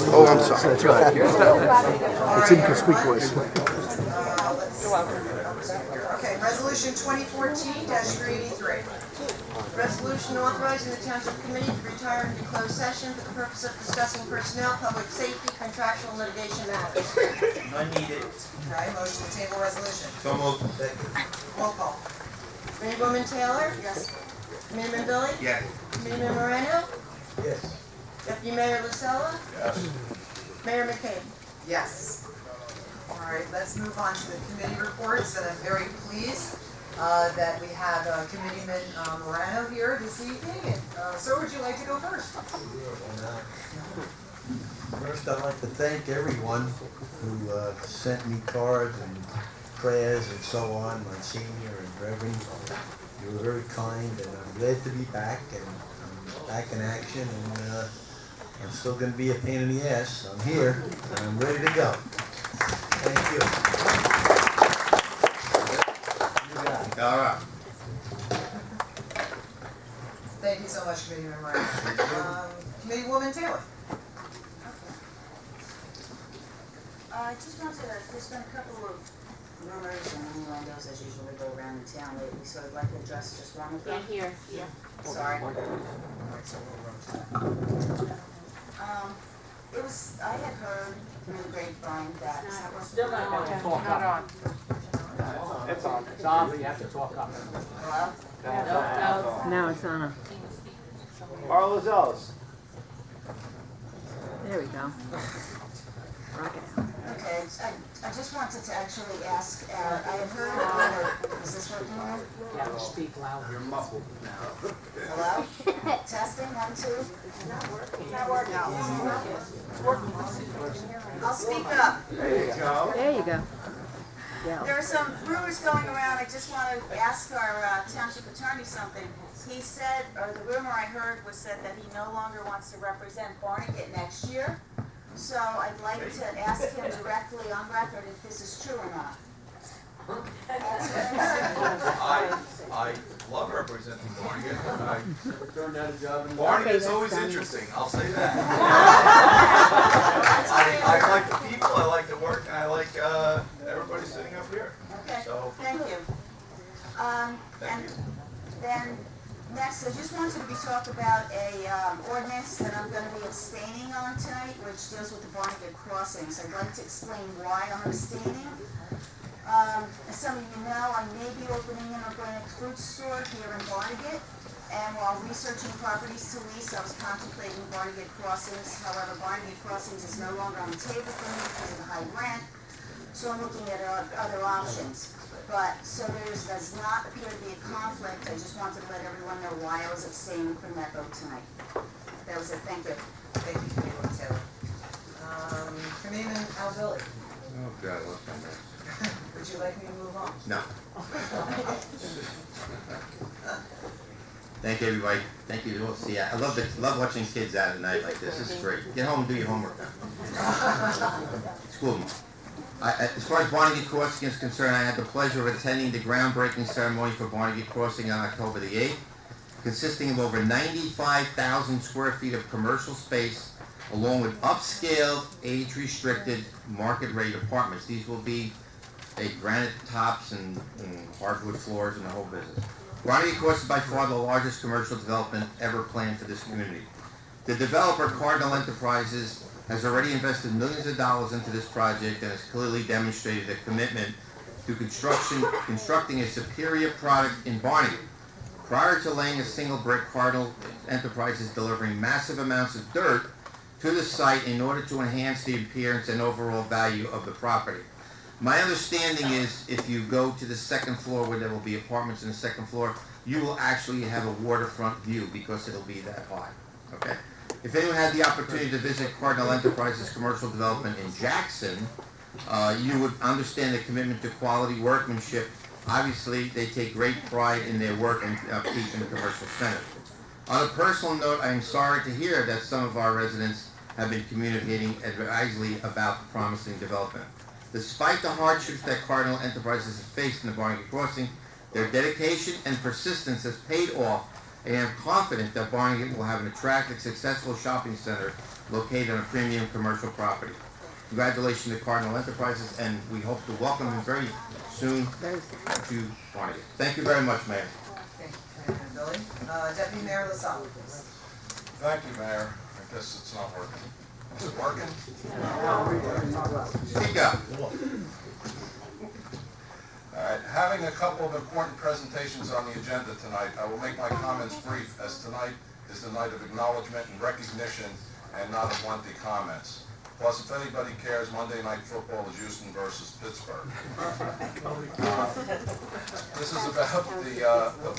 Oh, I'm sorry. That's right. It's inconspicuous. Okay, resolution 2014-383. Resolution authorizing the Township Committee to retire into closed session for the purpose of discussing personnel, public safety, contractual and litigation matters. None needed. Okay, motion to table resolution. So moved. Roll call. Committeewoman Taylor? Yes. Committeeman Billy? Yes. Committeeman Moreno? Yes. Deputy Mayor Lucella? Yes. Mayor McCabe? Yes. All right, let's move on to the committee reports, and I'm very pleased that we have Committeeman Moreno here this evening. And, sir, would you like to go first? First, I'd like to thank everyone who sent me cards and prayers and so on, my senior and reverend. You were very kind, and I'm glad to be back, and I'm back in action, and I'm still going to be a pain in the ass. I'm here, and I'm ready to go. Thank you. All right. Thank you so much, Committeeman Moreno. Committeewoman Taylor? I just wanted to, there's been a couple of rumors and innuendos as usually go around in town lately, so I'd like to address just one of them. Here, yeah. Sorry. It was, I had heard through the grapevine that. Still not on. It's on. It's on, but you have to talk up. Hello? No, it's on. Carl Zellis. There we go. Rock it out. Okay, I just wanted to actually ask, I had heard a rumor, is this working now? Yeah, speak louder. You're muffled now. Hello? Testing, 1, 2. Not working. Not working. I'll speak up. There you go. There you go. Yeah. There are some rumors going around. I just want to ask our township attorney something. He said, or the rumor I heard was said that he no longer wants to represent Barnegat next year. So I'd like to ask him directly on record if this is true or not. I love representing Barnegat. Barnegat's always interesting, I'll say that. I like the people, I like the work, and I like everybody sitting up here. Okay, So, thank you. thank And you. then next, I just wanted to talk about a ordinance that I'm going to be abstaining on tonight, which deals with the Barnegat crossings. I'd like to explain why I'm abstaining. As some of you know, I may be opening an organic fruit store here in Barnegat, and while researching properties to lease, I was contemplating Barnegat crossings. However, Barnegat crossings is no longer on the table for me because of the high rent, so I'm looking at other options. But, so does not appear to be a conflict. I just wanted to let everyone know why I was abstaining from that vote tonight. That was it. Thank you. Thank you, Committeewoman Taylor. Committeeman Billy? Oh, God, what's my name? Would you like me to move on? No. Thank you, everybody. Thank you. We'll see. I love watching kids out at night like this. This is great. Get home and do your homework now. School them. As far as Barnegat Crossing is concerned, I had the pleasure of attending the groundbreaking ceremony for Barnegat Crossing on October the 8th, consisting of over 95,000 square feet of commercial space, along with upscale, age-restricted, market-rate apartments. These will be granite tops and hardwood floors and the whole business. Barnegat Crossing is by far the largest commercial development ever planned for this community. The developer, Cardinal Enterprises, has already invested millions of dollars into this project and has clearly demonstrated a commitment to constructing a superior product in Barnegat. Prior to laying a single brick, Cardinal Enterprises delivering massive amounts of dirt to the site in order to enhance the appearance and overall value of the property. My understanding is if you go to the second floor where there will be apartments in the second floor, you will actually have a waterfront view because it'll be that high, okay? If anyone had the opportunity to visit Cardinal Enterprises commercial development in Jackson, You would understand the commitment to quality workmanship. Obviously, they take great pride in their work and upkeep in the commercial center. On a personal note, I am sorry to hear that some of our residents have been communicating advisedly about the promising development. Despite the hardships that Cardinal Enterprises has faced in the Barnegat Crossing, their dedication and persistence has paid off, and I am confident that Barnegat will have an attractive, successful shopping center located on a premium commercial property. Congratulations to Cardinal Enterprises, and we hope to welcome them very soon to Barnegat. Thank you very much, Mayor. Thank you, Billy. Deputy Mayor LaSalle, please. Thank you, Mayor. I guess it's not working. Is it working? Speak up. All right, having a couple of important presentations on the agenda tonight, I will make my comments brief, as tonight is the night of acknowledgement and recognition and not of lengthy comments. Plus, if anybody cares, Monday Night Football is Houston versus Pittsburgh. This is about the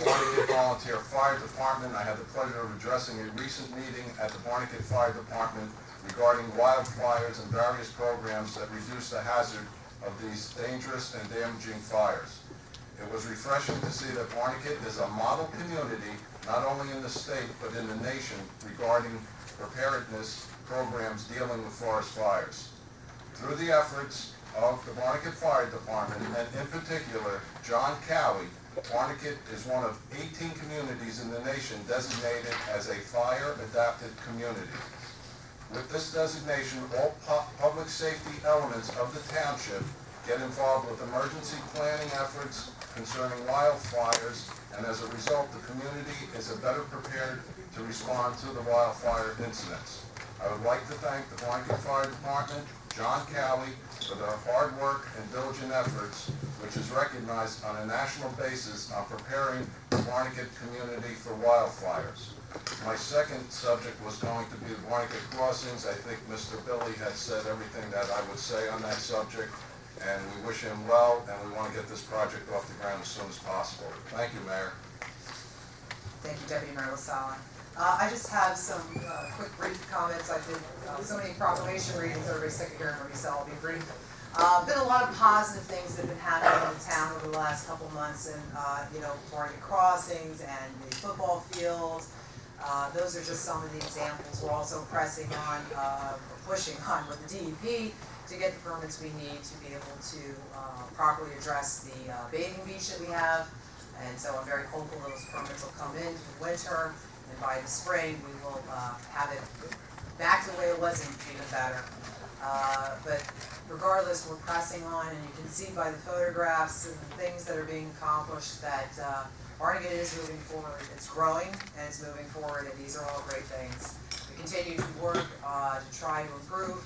Barnegat Volunteer Fire Department. I had the pleasure of addressing a recent meeting at the Barnegat Fire Department regarding wildfires and various programs that reduce the hazard of these dangerous and damaging fires. It was refreshing to see that Barnegat is a model community, not only in the state, but in the nation, regarding preparedness programs dealing with forest fires. Through the efforts of the Barnegat Fire Department, and in particular, John Cowie, Barnegat is one of 18 communities in the nation designated as a fire-adapted community. With this designation, all public safety elements of the township get involved with emergency planning efforts concerning wildfires, and as a result, the community is better prepared to respond to the wildfire incidents. I would like to thank the Barnegat Fire Department, John Cowie, for their hard work and diligent efforts, which is recognized on a national basis on preparing the Barnegat community for wildfires. My second subject was going to be the Barnegat crossings. I think Mr. Billy had said everything that I would say on that subject, and we wish him well, and we want to get this project off the ground as soon as possible. Thank you, Mayor. Thank you, Deputy Mayor LaSalle. I just have some quick brief comments. I did so many proclamation readings, everybody's sick of hearing me, so I'll be brief. Been a lot of positive things that have been happening in the town over the last couple months, and Barnegat crossings and the football fields. Those are just some of the examples. We're also pressing on, pushing on with the DEP to get the permits we need to be able to properly address the bathing beach that we have. And so I'm very hopeful those permits will come in for winter, and by the spring we will have it back to the way it was and even better. But regardless, we're pressing on, and you can see by the photographs and the things that are being accomplished that Barnegat is moving forward. It's growing and it's moving forward, and these are all great things. We continue to work to try to improve.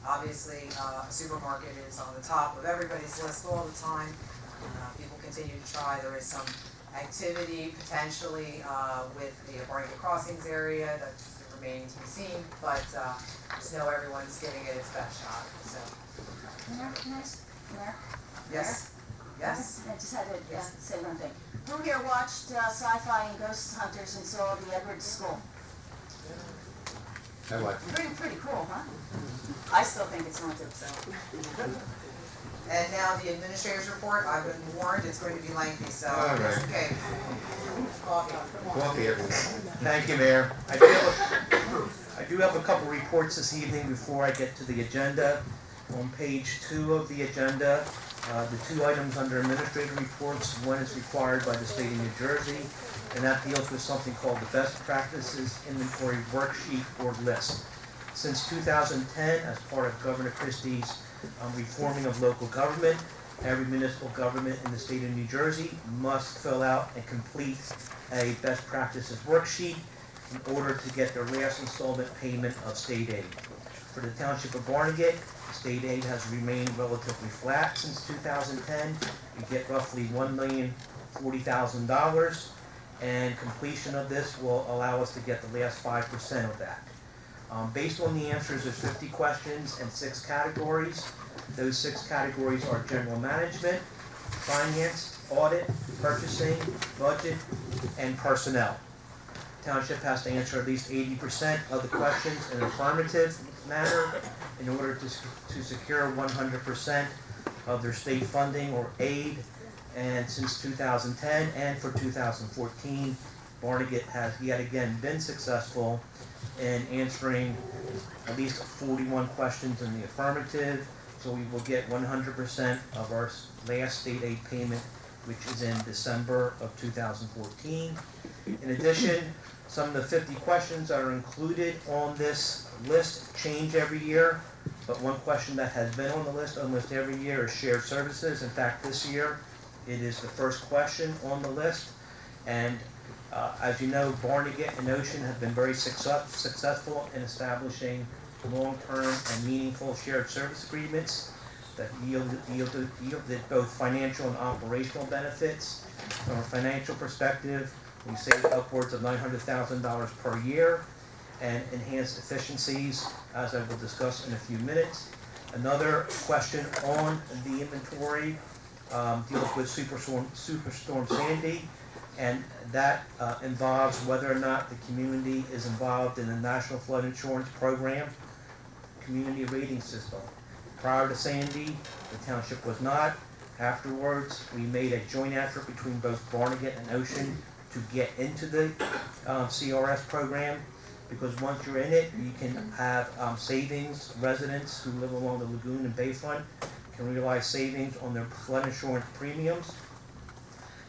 Obviously, a supermarket is on the top of everybody's list all the time. People continue to try. There is some activity potentially with the Barnegat Crossings area that's remaining to be seen, but just know everyone's giving it its best shot. So. Mayor, can I ask, Mayor? Yes. Yes. I just had to say one thing. Who here watched Sci-Fi and Ghost Hunters and saw the Edwards School? I like. Pretty cool, huh? I still think it's haunted, so. And now the administrator's report. I've been warned it's going to be lengthy, so All right. it's okay. Coffee. Coffee, everyone. Thank you, Mayor. I do have a couple reports this evening before I get to the agenda. On page 2 of the agenda, the 2 items under administrative reports, one is required by the state of New Jersey, and that deals with something called the Best Practices Inventory Worksheet or List. Since 2010, as part of Governor Christie's reforming of local government, every municipal government in the state of New Jersey must fill out and complete a best practices worksheet in order to get their last installment payment of state aid. For the Township of Barnegat, state aid has remained relatively flat since 2010. We get roughly $1,040,000, and completion of this will allow us to get the last 5% of that. Based on the answers, there's 50 questions and 6 categories. Those 6 categories are general management, finance, audit, purchasing, budget, and personnel. township has to answer at least 80% of the questions in an affirmative manner in order to secure 100% of their state funding or aid. And since 2010 and for 2014, Barnegat has yet again been successful in answering at least 41 questions in the affirmative. So we will get 100% of our last state aid payment, which is in December of 2014. In addition, some of the 50 questions that are included on this list change every year, but one question that has been on the list almost every year is shared services. In fact, this year, it is the first question on the list. And as you know, Barnegat and Ocean have been very successful in establishing long-term and meaningful shared service agreements that yielded both financial and operational benefits. From a financial perspective, we save upwards of $900,000 per year and enhanced efficiencies, as I will discuss in a few minutes. Another question on the inventory deals with Superstorm Sandy, and that involves whether or not the community is involved in the National Flood Insurance Program community rating system. Prior to Sandy, the township was not. Afterwards, we made a joint effort between both Barnegat and Ocean to get into the CRS program, because once you're in it, you can have savings. Residents who live along the lagoon and bayfront can realize savings on their flood insurance premiums.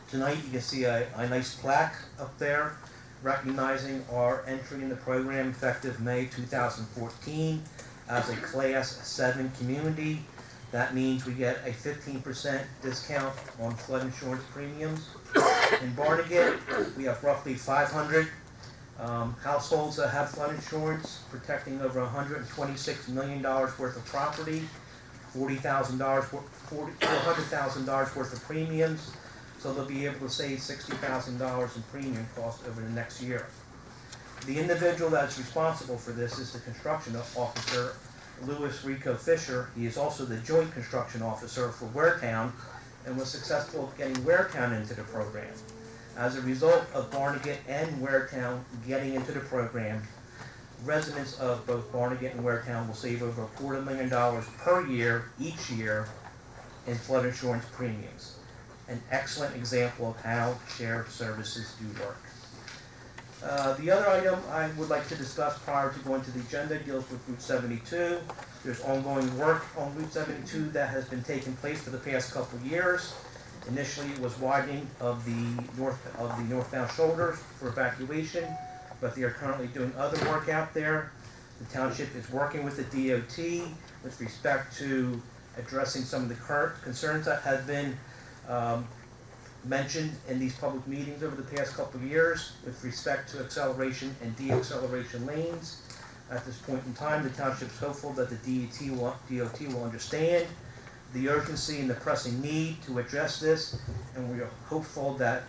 Tonight, you can see a nice plaque up there recognizing our entry in the program effective May 2014 as a Class 7 community. That means we get a 15% discount on flood insurance premiums. In Barnegat, we have roughly 500 households that have flood insurance, protecting over $126 million worth of property, $400,000 worth of premiums. So they'll be able to save $60,000 in premium costs over the next year. The individual that's responsible for this is the construction officer, Louis Rico Fisher. He is also the joint construction officer for Waretown and was successful at getting Waretown into the program. As a result of Barnegat and Waretown getting into the program, residents of both Barnegat and Waretown will save over $250,000 per year, each year, in flood insurance premiums. An excellent example of how shared services do work. The other item I would like to discuss prior to going to the agenda deals with Route 72. There's ongoing work on Route 72 that has been taking place for the past couple of years. Initially, it was widening of the northbound shoulders for evacuation, but they are currently doing other work out there. The township is working with the DOT with respect to addressing some of the current concerns that have been mentioned in these public meetings over the past couple of years with respect to acceleration and de-acceleration lanes. At this point in time, the township is hopeful that the DOT will understand the urgency and the pressing need to address this, and we are hopeful that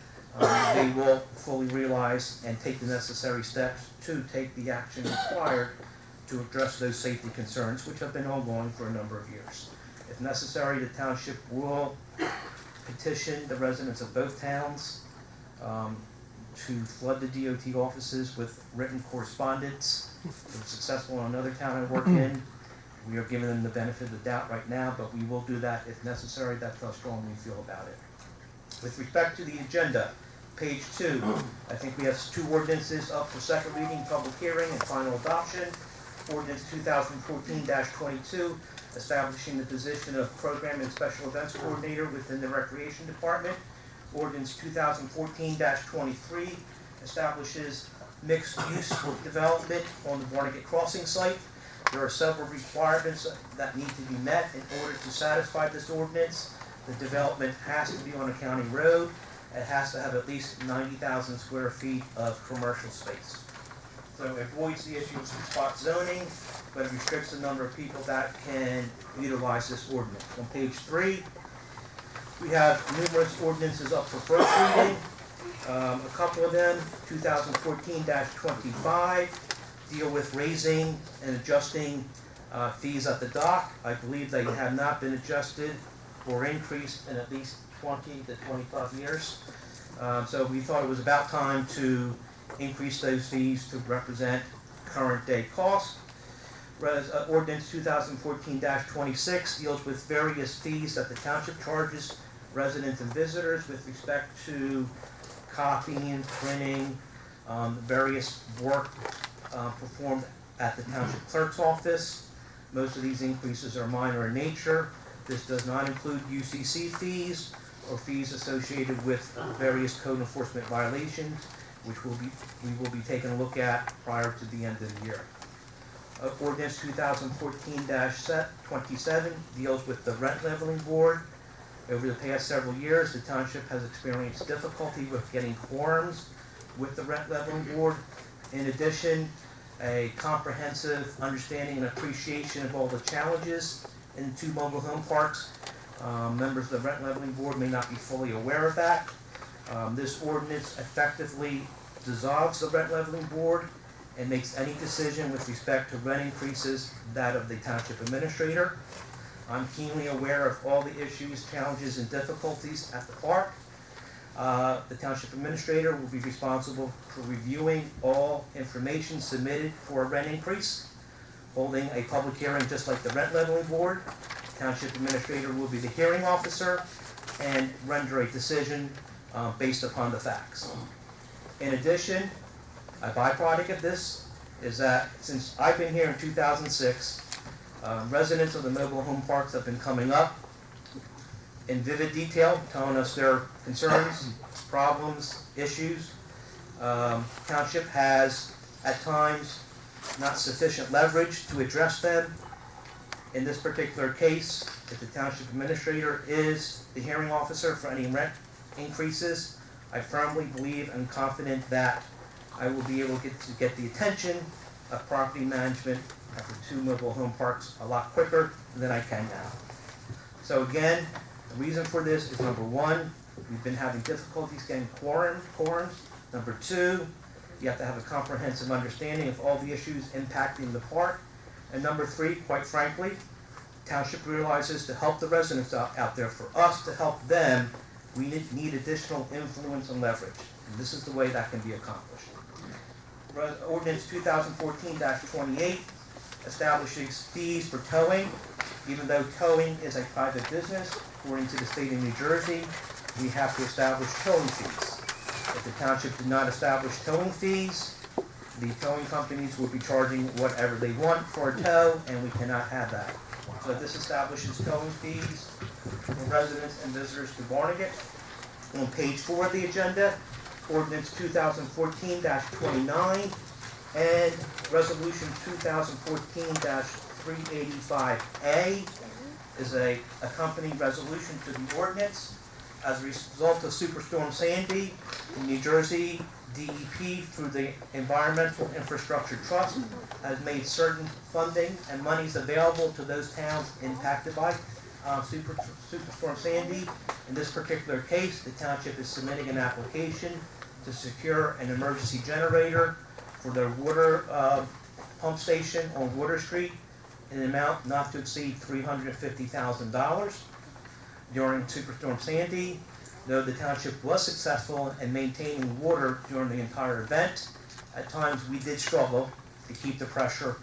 they will fully realize and take the necessary steps to take the action required to address those safety concerns, which have been ongoing for a number of years. If necessary, the township will petition the residents of both towns to flood the DOT offices with written correspondence. It was successful in another town I work in. We are giving them the benefit of the doubt right now, but we will do that if necessary. That's how strongly we feel about it. With respect to the agenda, page 2, I think we have 2 ordinances up for second reading, public hearing, and final adoption. Ordinance 2014-22, establishing the position of Program and Special Events Coordinator within the Recreation Department. Ordinance 2014-23 establishes mixed-use development on the Barnegat Crossing site. There are several requirements that need to be met in order to satisfy this ordinance. The development has to be on a county road. It has to have at least 90,000 square feet of commercial space. So it avoids the issue of spot zoning, but it restricts the number of people that can utilize this ordinance. On page 3, we have numerous ordinances up for first reading. A couple of them, 2014-25, deal with raising and adjusting fees at the dock. I believe they have not been adjusted or increased in at least 20 to 25 years. So we thought it was about time to increase those fees to represent current day costs. Ordinance 2014-26 deals with various fees that the township charges residents and visitors with respect to copying, printing, various work performed at the township clerk's office. Most of these increases are minor in nature. This does not include UCC fees or fees associated with various code enforcement violations, which we will be taking a look at prior to the end of the year. Ordinance 2014-27 deals with the rent leveling board. Over the past several years, the township has experienced difficulty with getting quorums with the rent leveling board. In addition, a comprehensive understanding and appreciation of all the challenges in 2 mobile home parks. Members of the rent leveling board may not be fully aware of that. This ordinance effectively dissolves the rent leveling board and makes any decision with respect to rent increases that of the township administrator. I'm keenly aware of all the issues, challenges, and difficulties at the park. The township administrator will be responsible for reviewing all information submitted for a rent increase, holding a public hearing just like the rent leveling board. The township administrator will be the hearing officer and render a decision based upon the facts. In addition, a byproduct of this is that since I've been here in 2006, residents of the mobile home parks have been coming up in vivid detail, telling us their concerns, problems, issues. Township has, at times, not sufficient leverage to address them. In this particular case, if the township administrator is the hearing officer for any rent increases, I firmly believe and confident that I will be able to get the attention of property management at the 2 mobile home parks a lot quicker than I can now. So again, the reason for this is number 1, we've been having difficulties getting quorums. Number 2, you have to have a comprehensive understanding of all the issues impacting the park. And number 3, quite frankly, township realizes to help the residents out there, for us to help them, we need additional influence and leverage. And this is the way that can be accomplished. Ordinance 2014-28 establishes fees for towing. Even though towing is a private business, according to the state of New Jersey, we have to establish towing fees. If the township did not establish towing fees, the towing companies will be charging whatever they want for a tow, and we cannot have that. So this establishes towing fees for residents and visitors to Barnegat. On page 4 of the agenda, Ordinance 2014-29 and Resolution 2014-385A is a accompanying resolution to the ordinance. As a result of Superstorm Sandy, in New Jersey, DEP, through the Environmental Infrastructure Trust, has made certain funding and monies available to those towns impacted by Superstorm Sandy. In this particular case, the township is submitting an application to secure an emergency generator for their water pump station on Water Street in an amount not to exceed $350,000. During Superstorm Sandy, though the township was successful in maintaining water during the entire event, at times we did struggle to keep the pressure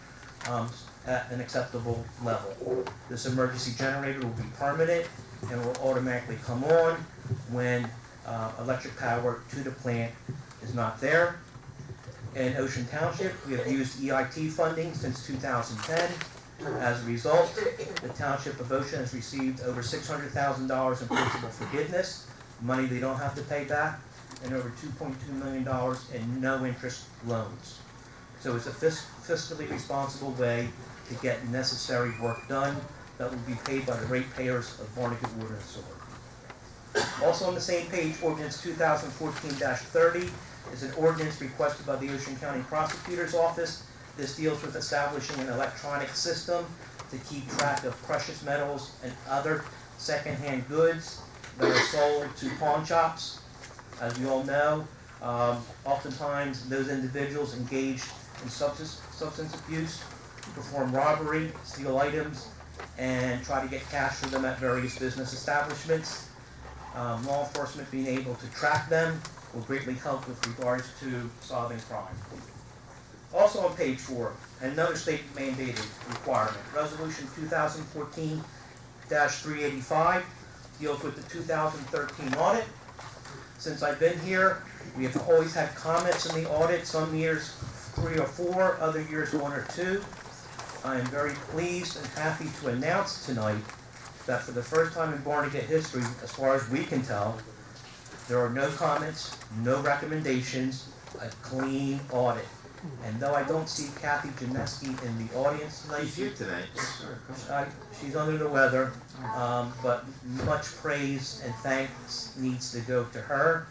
at an acceptable level. This emergency generator will be permanent and will automatically come on when electric power to the plant is not there. In Ocean Township, we have used EIT funding since 2010. As a result, the Township of Ocean has received over $600,000 in principal forgiveness, money they don't have to pay back, and over $2.2 million in no-interest loans. So it's a fiscally responsible way to get necessary work done that will be paid by the ratepayers of Barnegat Water and Sewer. Also on the same page, Ordinance 2014-30 is an ordinance requested by the Ocean County Prosecutor's Office. This deals with establishing an electronic system to keep track of precious metals and other secondhand goods that are sold to pawn shops. As we all know, oftentimes those individuals engaged in substance abuse perform robbery, steal items, and try to get cash for them at various business establishments. Law enforcement being able to track them will greatly help with regards to solving crime. Also on page 4, another state mandated requirement, Resolution 2014-385 deals with the 2013 audit. Since I've been here, we have always had comments in the audit, some years 3 or 4, other years 1 or 2. I am very pleased and happy to announce tonight that for the first time in Barnegat history, as far as we can tell, there are no comments, no recommendations, a clean audit. And though I don't see Kathy Janeski in the audience tonight, She's here tonight. she's under the weather, but much praise and thanks needs to go to her.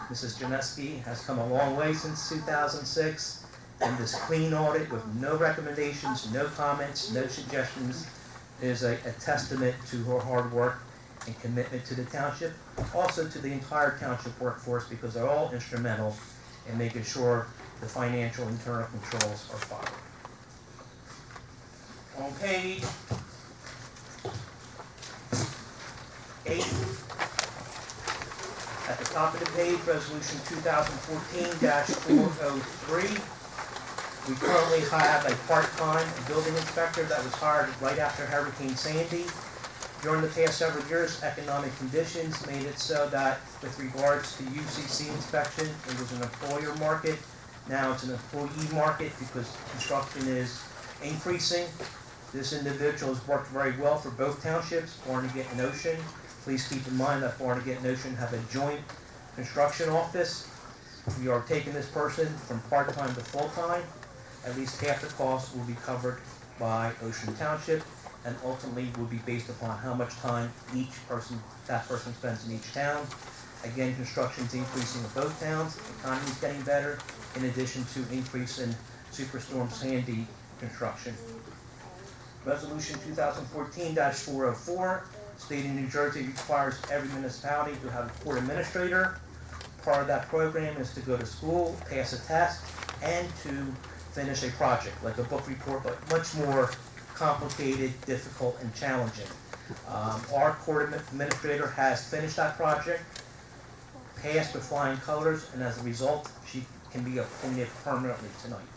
Mrs. Janeski has come a long way since 2006, and this clean audit with no recommendations, no comments, no suggestions is a testament to her hard work and commitment to the township, also to the entire township workforce, because they're all instrumental in making sure the financial internal controls are followed. On page 8, at the top of the page, Resolution 2014-403. We currently have a part-time building inspector that was hired right after Hurricane Sandy. During the past several years, economic conditions made it so that with regards to UCC inspection, it was an employer market. Now it's an employee market because construction is increasing. This individual has worked very well for both townships, Barnegat and Ocean. Please keep in mind that Barnegat and Ocean have a joint construction office. We are taking this person from part-time to full-time. At least half the cost will be covered by Ocean Township, and ultimately will be based upon how much time that person spends in each town. Again, construction is increasing in both towns, the economy is getting better, in addition to increase in Superstorm Sandy construction. Resolution 2014-404, State of New Jersey requires every municipality to have a court administrator. Part of that program is to go to school, pass a test, and to finish a project, like a book report, but much more complicated, difficult, and challenging. Our court administrator has finished that project, passed with flying colors, and as a result, she can be appointed permanently tonight.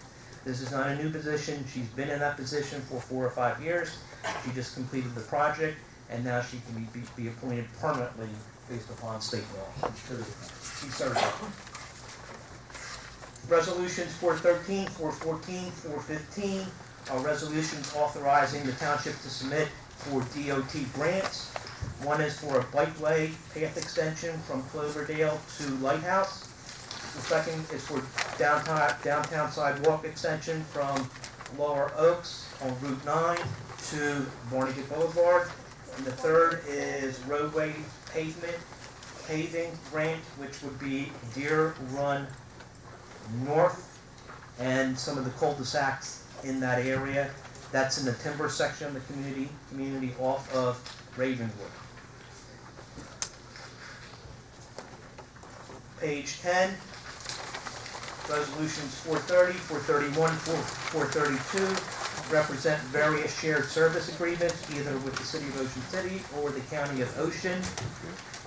This is not a new position. She's been in that position for 4 or 5 years. She just completed the project, and now she can be appointed permanently based upon state law. She's certified. Resolutions 413, 414, 415 are resolutions authorizing the township to submit for DOT grants. One is for a bikeway path extension from Cloverdale to Lighthouse. The second is for downtown sidewalk extension from Lower Oaks on Route 9 to Barnegat Boulevard. And the third is roadway paving grant, which would be Deer Run North and some of the cul-de-sacs in that area. That's in the timber section of the community off of Ravenwood. Page 10, resolutions 430, 431, 432 represent various shared service agreements, either with the City of Ocean City or the County of Ocean.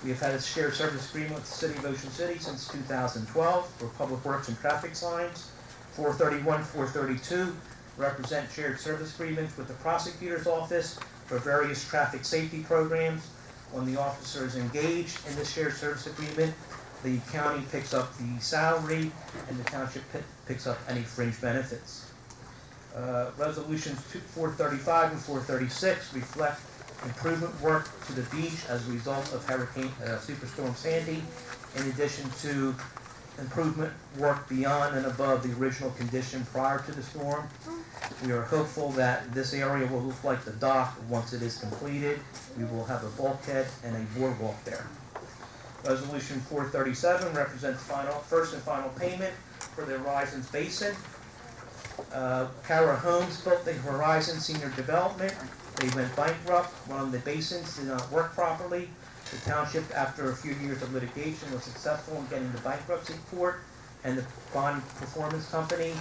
We have had a shared service agreement with the City of Ocean City since 2012 for public works and traffic signs. 431, 432 represent shared service agreements with the prosecutor's office for various traffic safety programs. When the officer is engaged in this shared service agreement, the county picks up the salary and the township picks up any fringe benefits. Resolutions 435 and 436 reflect improvement work to the beach as a result of Superstorm Sandy, in addition to improvement work beyond and above the original condition prior to the storm. We are hopeful that this area will look like the dock once it is completed. We will have a bulkhead and a boardwalk there. Resolution 437 represents first and final payment for the Horizons Basin. Cara Homes built the Horizon Senior Development. They went bankrupt. One of the basins did not work properly. The township, after a few years of litigation, was successful in getting the bankruptcy court and the bond performance company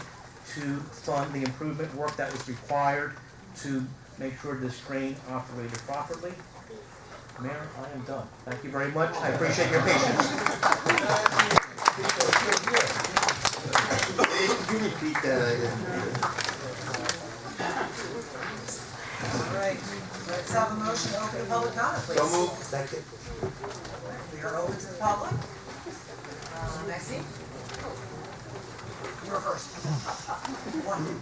to fund the improvement work that was required to make sure this drain operated properly. Mayor, I am done. Thank you very much. I appreciate your patience. Could you repeat that? All right, let's have a motion to open public comment, please. So moved. Second. We are open to the public. Maxine? You're first. One.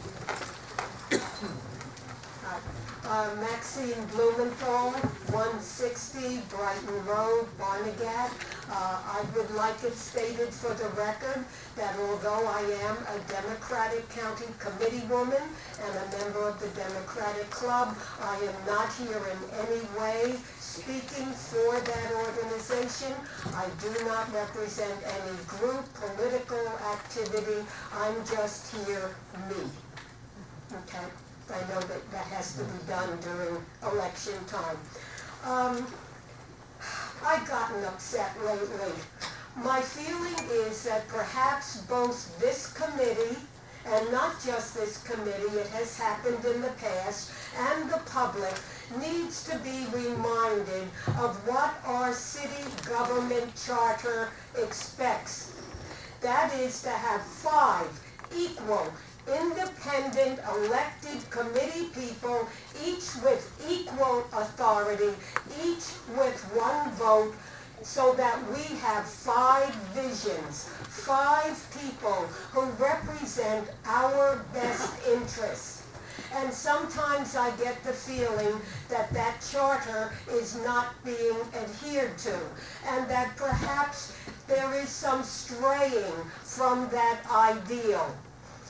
Maxine Blumenthal, 160 Brighton Road, Barnegat. I would like it stated for the record that although I am a Democratic County Committee woman and a member of the Democratic Club, I am not here in any way speaking for that organization. I do not represent any group, political activity. I'm just here, me. Okay? I know that that has to be done during election time. I've gotten upset lately. My feeling is that perhaps both this committee, and not just this committee, it has happened in the past, and the public needs to be reminded of what our city government charter expects. That is to have 5 equal independent elected committee people, each with equal authority, each with 1 vote, so that we have 5 visions, 5 people who represent our best interests. And sometimes I get the feeling that that charter is not being adhered to, and that perhaps there is some straying from that ideal.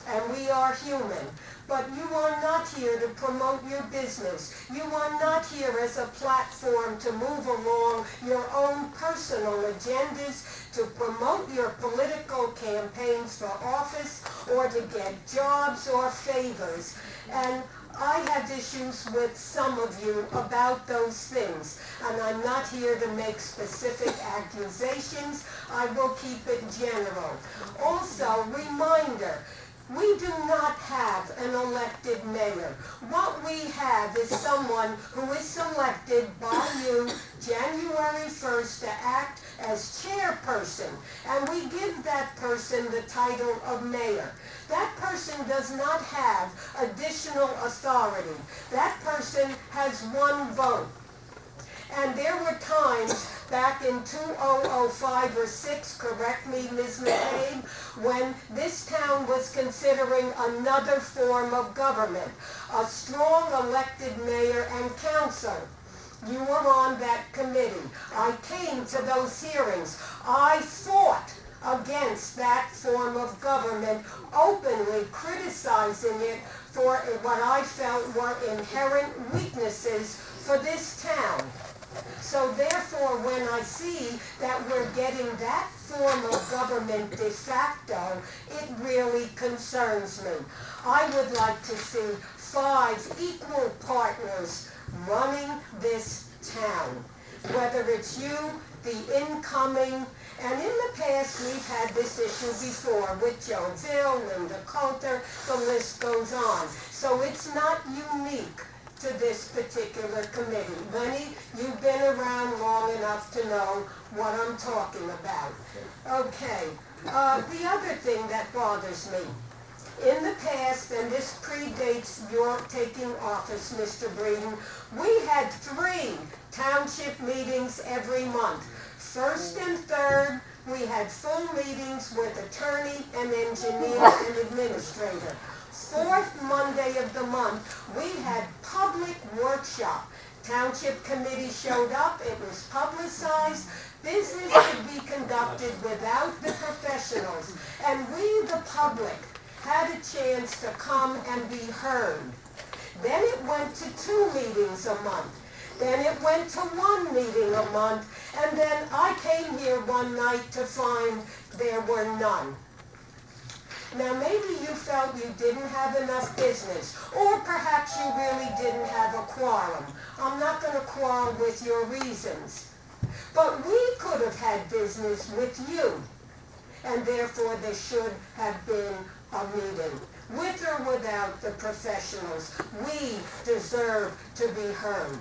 And we are human. But you are not here to promote your business. You are not here as a platform to move along your own personal agendas, to promote your political campaigns for office, or to get jobs or favors. And I have issues with some of you about those things, and I'm not here to make specific accusations. I will keep it general. Also, reminder, we do not have an elected mayor. What we have is someone who is selected by you January 1st to act as chairperson, and we give that person the title of mayor. That person does not have additional authority. That person has 1 vote. And there were times back in 2005 or 6, correct me, Ms. McCabe, when this town was considering another form of government, a strong elected mayor and council. You were on that committee. I came to those hearings. I fought against that form of government, openly criticizing it for what I felt were inherent weaknesses for this town. So therefore, when I see that we're getting that form of government de facto, it really concerns me. I would like to see 5 equal partners running this town. Whether it's you, the incoming, and in the past we've had this issue before with Joe Ville, Linda Coulter, the list goes on. So it's not unique to this particular committee. Lenny, you've been around long enough to know what I'm talking about. Okay, the other thing that bothers me, in the past, and this predates your taking office, Mr. Breeden, we had 3 township meetings every month. First and third, we had full meetings with attorney and engineer and administrator. 4th Monday of the month, we had public workshop. Township committee showed up, it was publicized, business could be conducted without the professionals, and we, the public, had a chance to come and be heard. Then it went to 2 meetings a month. Then it went to 1 meeting a month, and then I came here one night to find there were none. Now maybe you felt you didn't have enough business, or perhaps you really didn't have a quorum. I'm not going to quarrel with your reasons. But we could have had business with you, and therefore there should have been a meeting. With or without the professionals, we deserve to be heard.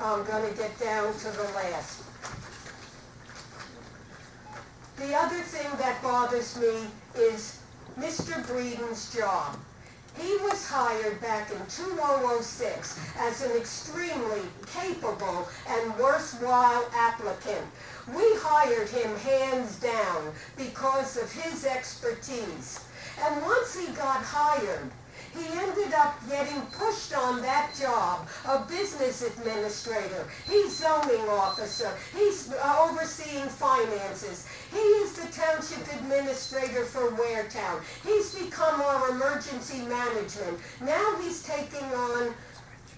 I'm gonna get down to the last. The other thing that bothers me is Mr. Breeden's job. He was hired back in 2006 as an extremely capable and worthwhile applicant. We hired him hands down because of his expertise. And once he got hired, he ended up getting pushed on that job, a business administrator. He's zoning officer. He's overseeing finances. He is the township administrator for Waretown. He's become our emergency management. Now he's taking on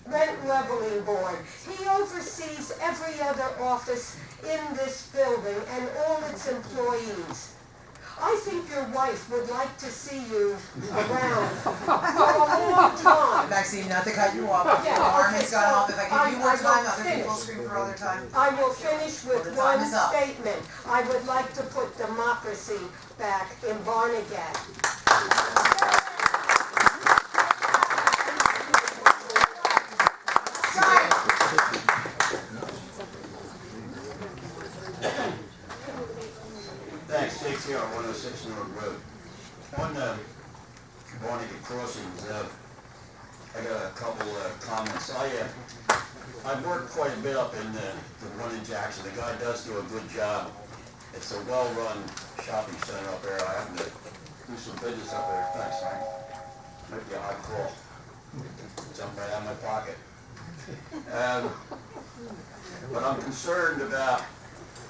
rent leveling board. He oversees every other office in this building and all its employees. I think your wife would like to see you around for a long time. Maxine, not to cut you off, but Yeah, your alarm okay, has gone off. If I give you more I time, will other people finish. scream for other time. I will finish Well, with the time one is up. statement. I would like to put democracy back in Barnegat. Thanks, Jake's here on 106 North Road. On Barnegat Crossings, I got a couple comments. I've worked quite a bit up in the one in Jackson. The guy does do a good job. It's a well-run shopping center up there. I happen to do some business up there. Thanks, Frank. Might be a hot call. Jump right out of my pocket. But I'm concerned about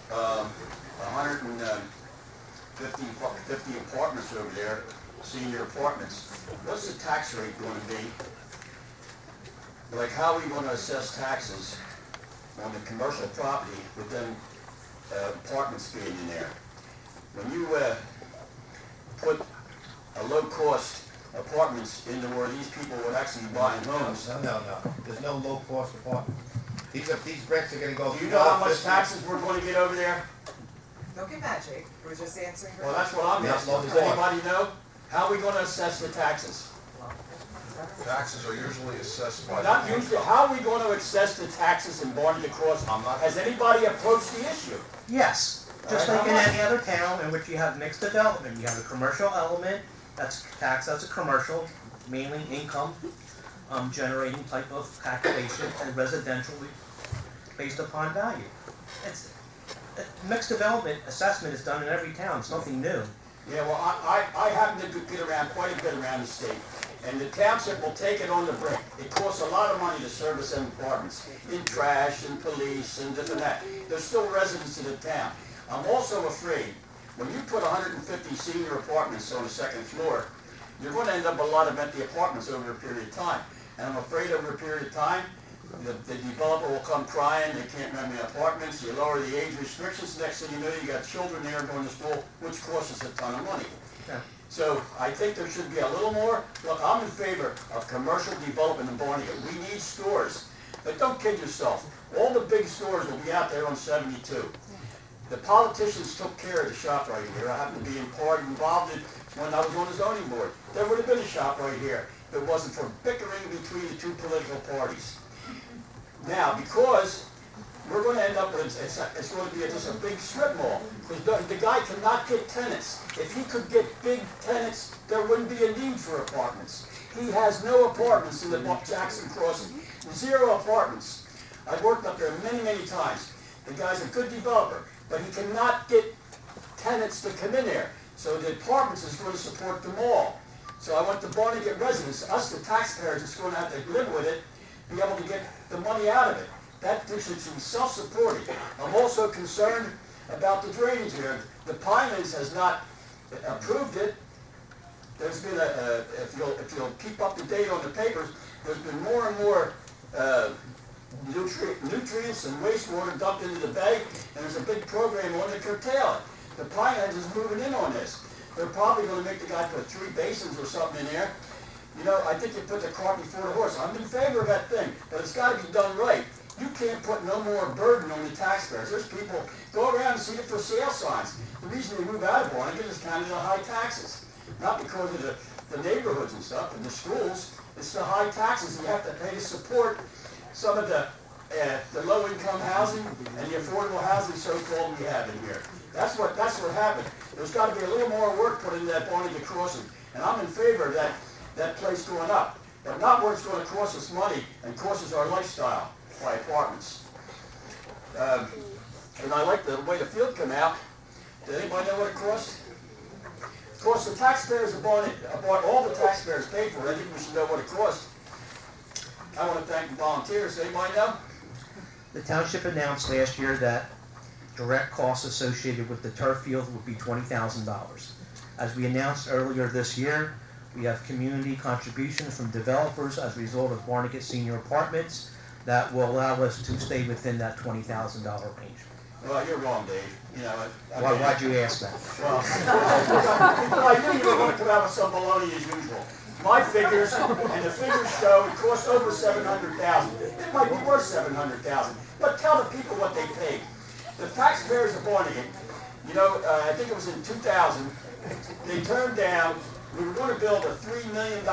150 apartments over there, senior apartments. What's the tax rate going to be? Like, how are we going to assess taxes on the commercial property with them apartments being in there? When you put a low-cost apartments into where these people would actually buy homes. No. There's no low-cost apartment. These bricks are gonna go. Do you know how much taxes we're going to get over there? Don't get mad, Jake. We're just answering your Well, that's what I'm asking. Does anybody know? How are we going to assess the taxes? Taxes are usually assessed by Not the usually. income. How are we going to assess the taxes in Barnegat Crossing? Has anybody approached the issue? Yes, just All like right, in any other town in which you have mixed development, you have a commercial element that's taxed as a commercial, mainly income generating type of calculation, and residential based upon value. Mixed development assessment is done in every town, it's nothing new. Yeah, well, I happen to get around quite a bit around the state, and the township will take it on the brink. It costs a lot of money to service them apartments, in trash, and police, and this and that. They're still residents of the town. I'm also afraid, when you put 150 senior apartments on the second floor, you're going to end up with a lot of empty apartments over a period of time. And I'm afraid over a period of time, the developer will come crying, they can't rent me apartments, you lower the age restrictions, next thing you know, you got children there going to school, which costs us a ton of money. Yeah. So I think there should be a little more. Look, I'm in favor of commercial development in Barnegat. We need stores. But don't kid yourself. All the big stores will be out there on 72. The politicians took care of the shop right here. I happen to be involved in when I was on the zoning board. There would have been a shop right here if it wasn't for bickering between the two political parties. Now, because we're going to end up with, it's going to be just a big strip mall. Because the guy cannot get tenants. If he could get big tenants, there wouldn't be a need for apartments. He has no apartments in the Jackson Crossing. 0 apartments. I've worked up there many, many times. The guy's a good developer, but he cannot get tenants to come in there. So the apartments is going to support them all. So I want the Barnegat residents, us the taxpayers, that's going to have to live with it, be able to get the money out of it. That district should be self-supporting. I'm also concerned about the drainage here. The Pinelands has not approved it. There's been if you'll keep up to date on the papers, there's been more and more nutrients and wastewater dumped into the bay, and there's a big program on to curtail it. The Pinelands is moving in on this. They're probably going to make the guy put 3 basins or something in there. You know, I think you put the cart before the horse. I'm in favor of that thing, but it's got to be done right. You can't put no more burden on the taxpayers. There's people, go around and see the for sale signs. The reason they move out of Barnegat is kind of the high taxes. Not because of the neighborhoods and stuff, and the schools. It's the high taxes you have to pay to support some of the the low-income housing and the affordable housing so-called we have in here. That's what happened. There's got to be a little more work put into that Barnegat crossing, and I'm in favor of that place going up, but not where it's going to cost us money and cost us our lifestyle by apartments. And I like the way the field came out. Did anybody know what it cost? Of course, the taxpayers have bought it. All the taxpayers paid for it. I think we should know what it cost. I want to thank the volunteers. Anybody know? The township announced last year that direct costs associated with the turf field would be $20,000. As we announced earlier this year, we have community contributions from developers as a result of Barnegat Senior Apartments that will allow us to stay within that $20,000 range. Well, you're wrong, Dave. You know, Why'd you ask that? Well, I knew you were going to come out with some baloney as usual. My figures, and the figures show it costs over $700,000. It might be worth $700,000, but tell the people what they paid. The taxpayers of Barnegat, you know, I think it was in 2000, they turned down, we were going to build a $3 million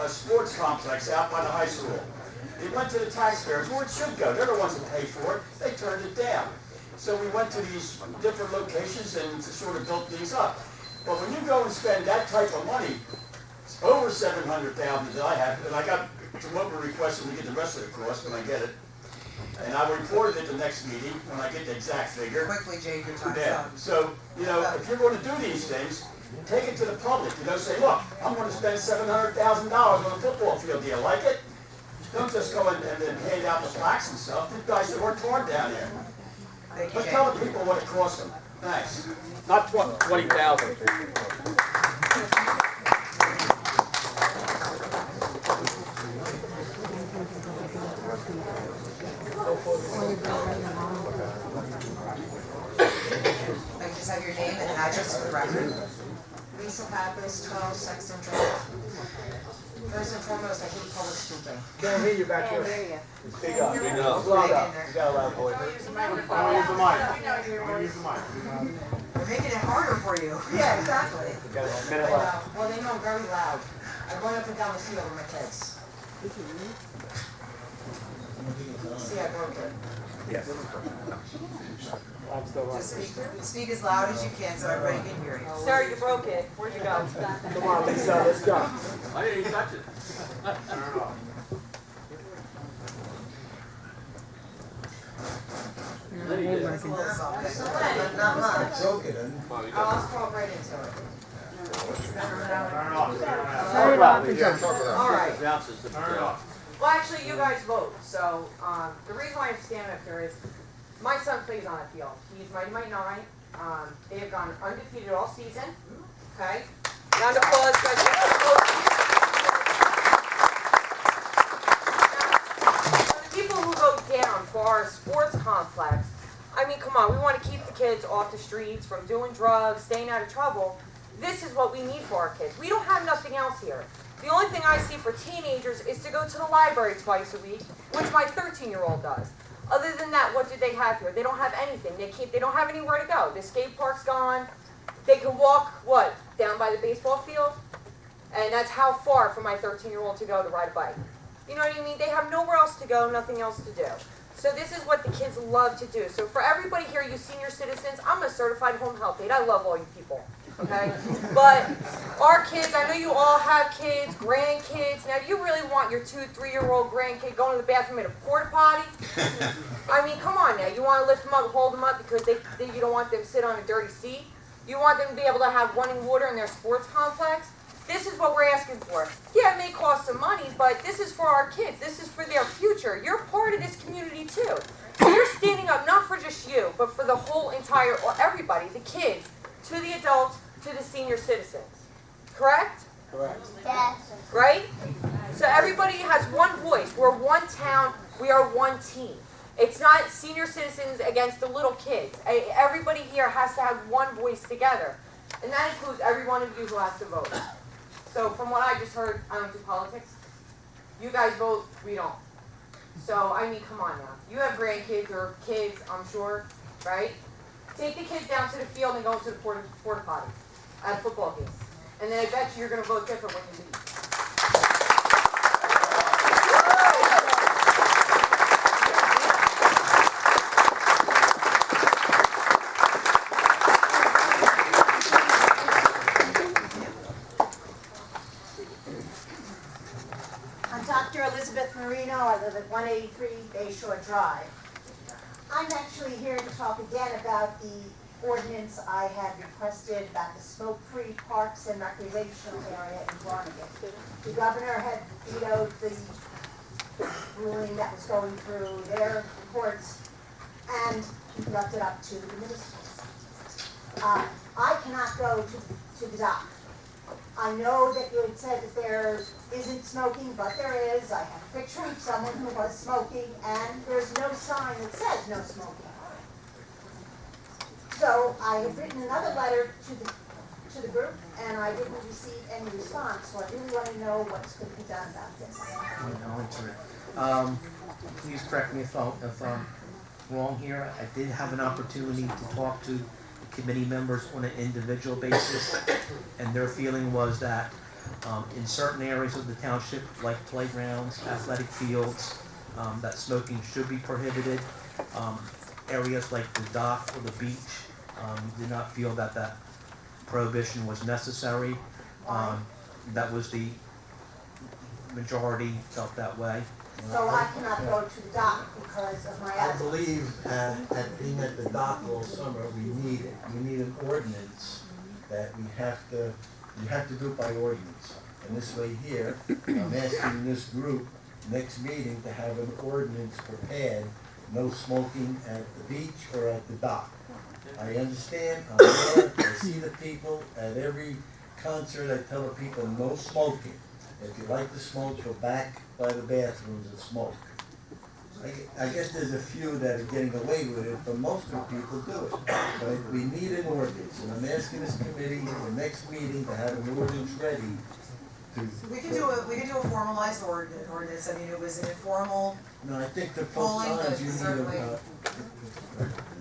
sports complex out by the high school. They went to the taxpayers, where it should go. They're the ones that pay for it. They turned it down. So we went to these different locations and sort of built things up. But when you go and spend that type of money, it's over $700,000 that I have, and I got some open requests to get the rest of the cost when I get it. And I will report it at the next meeting when I get the exact figure. Quickly, Jake, your time's Yeah. up. So, you know, if you're going to do these things, take it to the public. You know, say, look, I'm going to spend $700,000 on a football field. Do you like it? Don't just go and hand out the plaques and stuff. You guys have worked hard down there. Thank you, But Jake. tell the people what it cost them. Thanks. Not 20,000. I just have your name and address for the record. Lisa Pappas, 12 Sexton Drive. First and foremost, I hate public speaking. Can't hear you back There here. you Speak up. Speak up. Right up. in there. You got a loud voice. Don't use the Don't microphone. use the mic. Don't use the mic. We're making it harder for you. Yeah, exactly. You got a minute I left. know. Well, they know I'm very loud. I run up and down the field with my kids. See, I broke it. Yes. I'm still on. Just speak as loud as you can so everybody can hear you. Sir, you broke it. Where'd you go? Come on, Lisa, let's go. I didn't even touch it. Turn it off. A little something, but not much. Joking, and I'll scroll right into it. Turn it off. Turn it off and jump. All right. Turn it off. Well, actually, you guys vote. So the reason why I'm standing up here is my son plays on a field. He's mighty 9. They have gone undefeated all season. Okay. Round of applause. For the people who go down for our sports complex, I mean, come on. We want to keep the kids off the streets from doing drugs, staying out of trouble. This is what we need for our kids. We don't have nothing else here. The only thing I see for teenagers is to go to the library twice a week, which my 13-year-old does. Other than that, what do they have here? They don't have anything. They don't have anywhere to go. The skate park's gone. They can walk, what, down by the baseball field? And that's how far for my 13-year-old to go to ride a bike. You know what I mean? They have nowhere else to go, nothing else to do. So this is what the kids love to do. So for everybody here, you senior citizens, I'm a certified home health aide. I love all you people. Okay? But our kids, I know you all have kids, grandkids. Now, do you really want your 2-, 3-year-old grandkid going to the bathroom in a porta potty? I mean, come on now. You want to lift them up, hold them up because you don't want them to sit on a dirty seat? You want them to be able to have running water in their sports complex? This is what we're asking for. Yeah, it may cost some money, but this is for our kids. This is for their future. You're part of this community too. So you're standing up not for just you, but for the whole entire, or everybody, the kids, to the adults, to the senior citizens. Correct? Correct. Yes. Right? So everybody has one voice. We're one town. We are one team. It's not senior citizens against the little kids. Everybody here has to have one voice together. And that includes every one of you who has to vote. So from what I just heard, I don't do politics. You guys vote, we don't. So, I mean, come on now. You have grandkids or kids, I'm sure, right? Take the kids down to the field and go to the porta potty at football games. And then I bet you're going to vote different when you leave. the 183 Bay Shore Drive. I'm actually here to talk again about the ordinance I had requested about the smoke-free parks and recreational area in Barnegat. The governor had vetoed the ruling that was going through their courts and left it up to the municipals. I cannot go to the dock. I know that you had said that there isn't smoking, but there is. I have a picture of someone who was smoking, and there's no sign that says no smoking. So I have written another letter to the group, and I didn't receive any response, so I really want to know what's going to be done about this. I'll answer it. Please correct me if I'm wrong here. I did have an opportunity to talk to committee members on an individual basis, and their feeling was that in certain areas of the township, like playgrounds, athletic fields, that smoking should be prohibited. Areas like the dock or the beach did not feel that that prohibition was necessary. That was the majority felt that way. So I cannot go to the dock because of my I asthma. believe at being at the dock all summer, we need an ordinance that we have to do by ordinance. And this way here, I'm asking this group, next meeting, to have an ordinance prepared, no smoking at the beach or at the dock. I understand, I'm there, I see the people, at every concert I tell the people, no smoking. If you like to smoke, go back by the bathrooms and smoke. I guess there's a few that are getting away with it, but most of the people do it. But we need an ordinance, and I'm asking this committee in the next meeting to have an ordinance ready to. We could do a formalized ordinance. I mean, it was an informal. No, I think the polling, signs, you need certainly.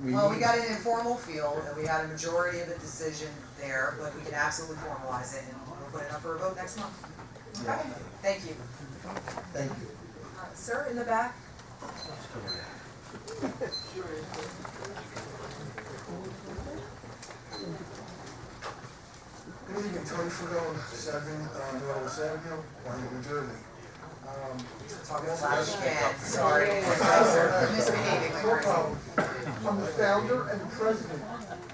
We got an informal field, and we had a majority of the decision there, but we can absolutely formalize it, and we'll put it up for a vote next month. Okay, thank you. Thank you. Sir, in the back? Good evening, Tony Frigo, 7 Norwest Avenue, Barnegat, New Jersey. Sorry. Misbehaving like No crazy. problem. I'm the founder and president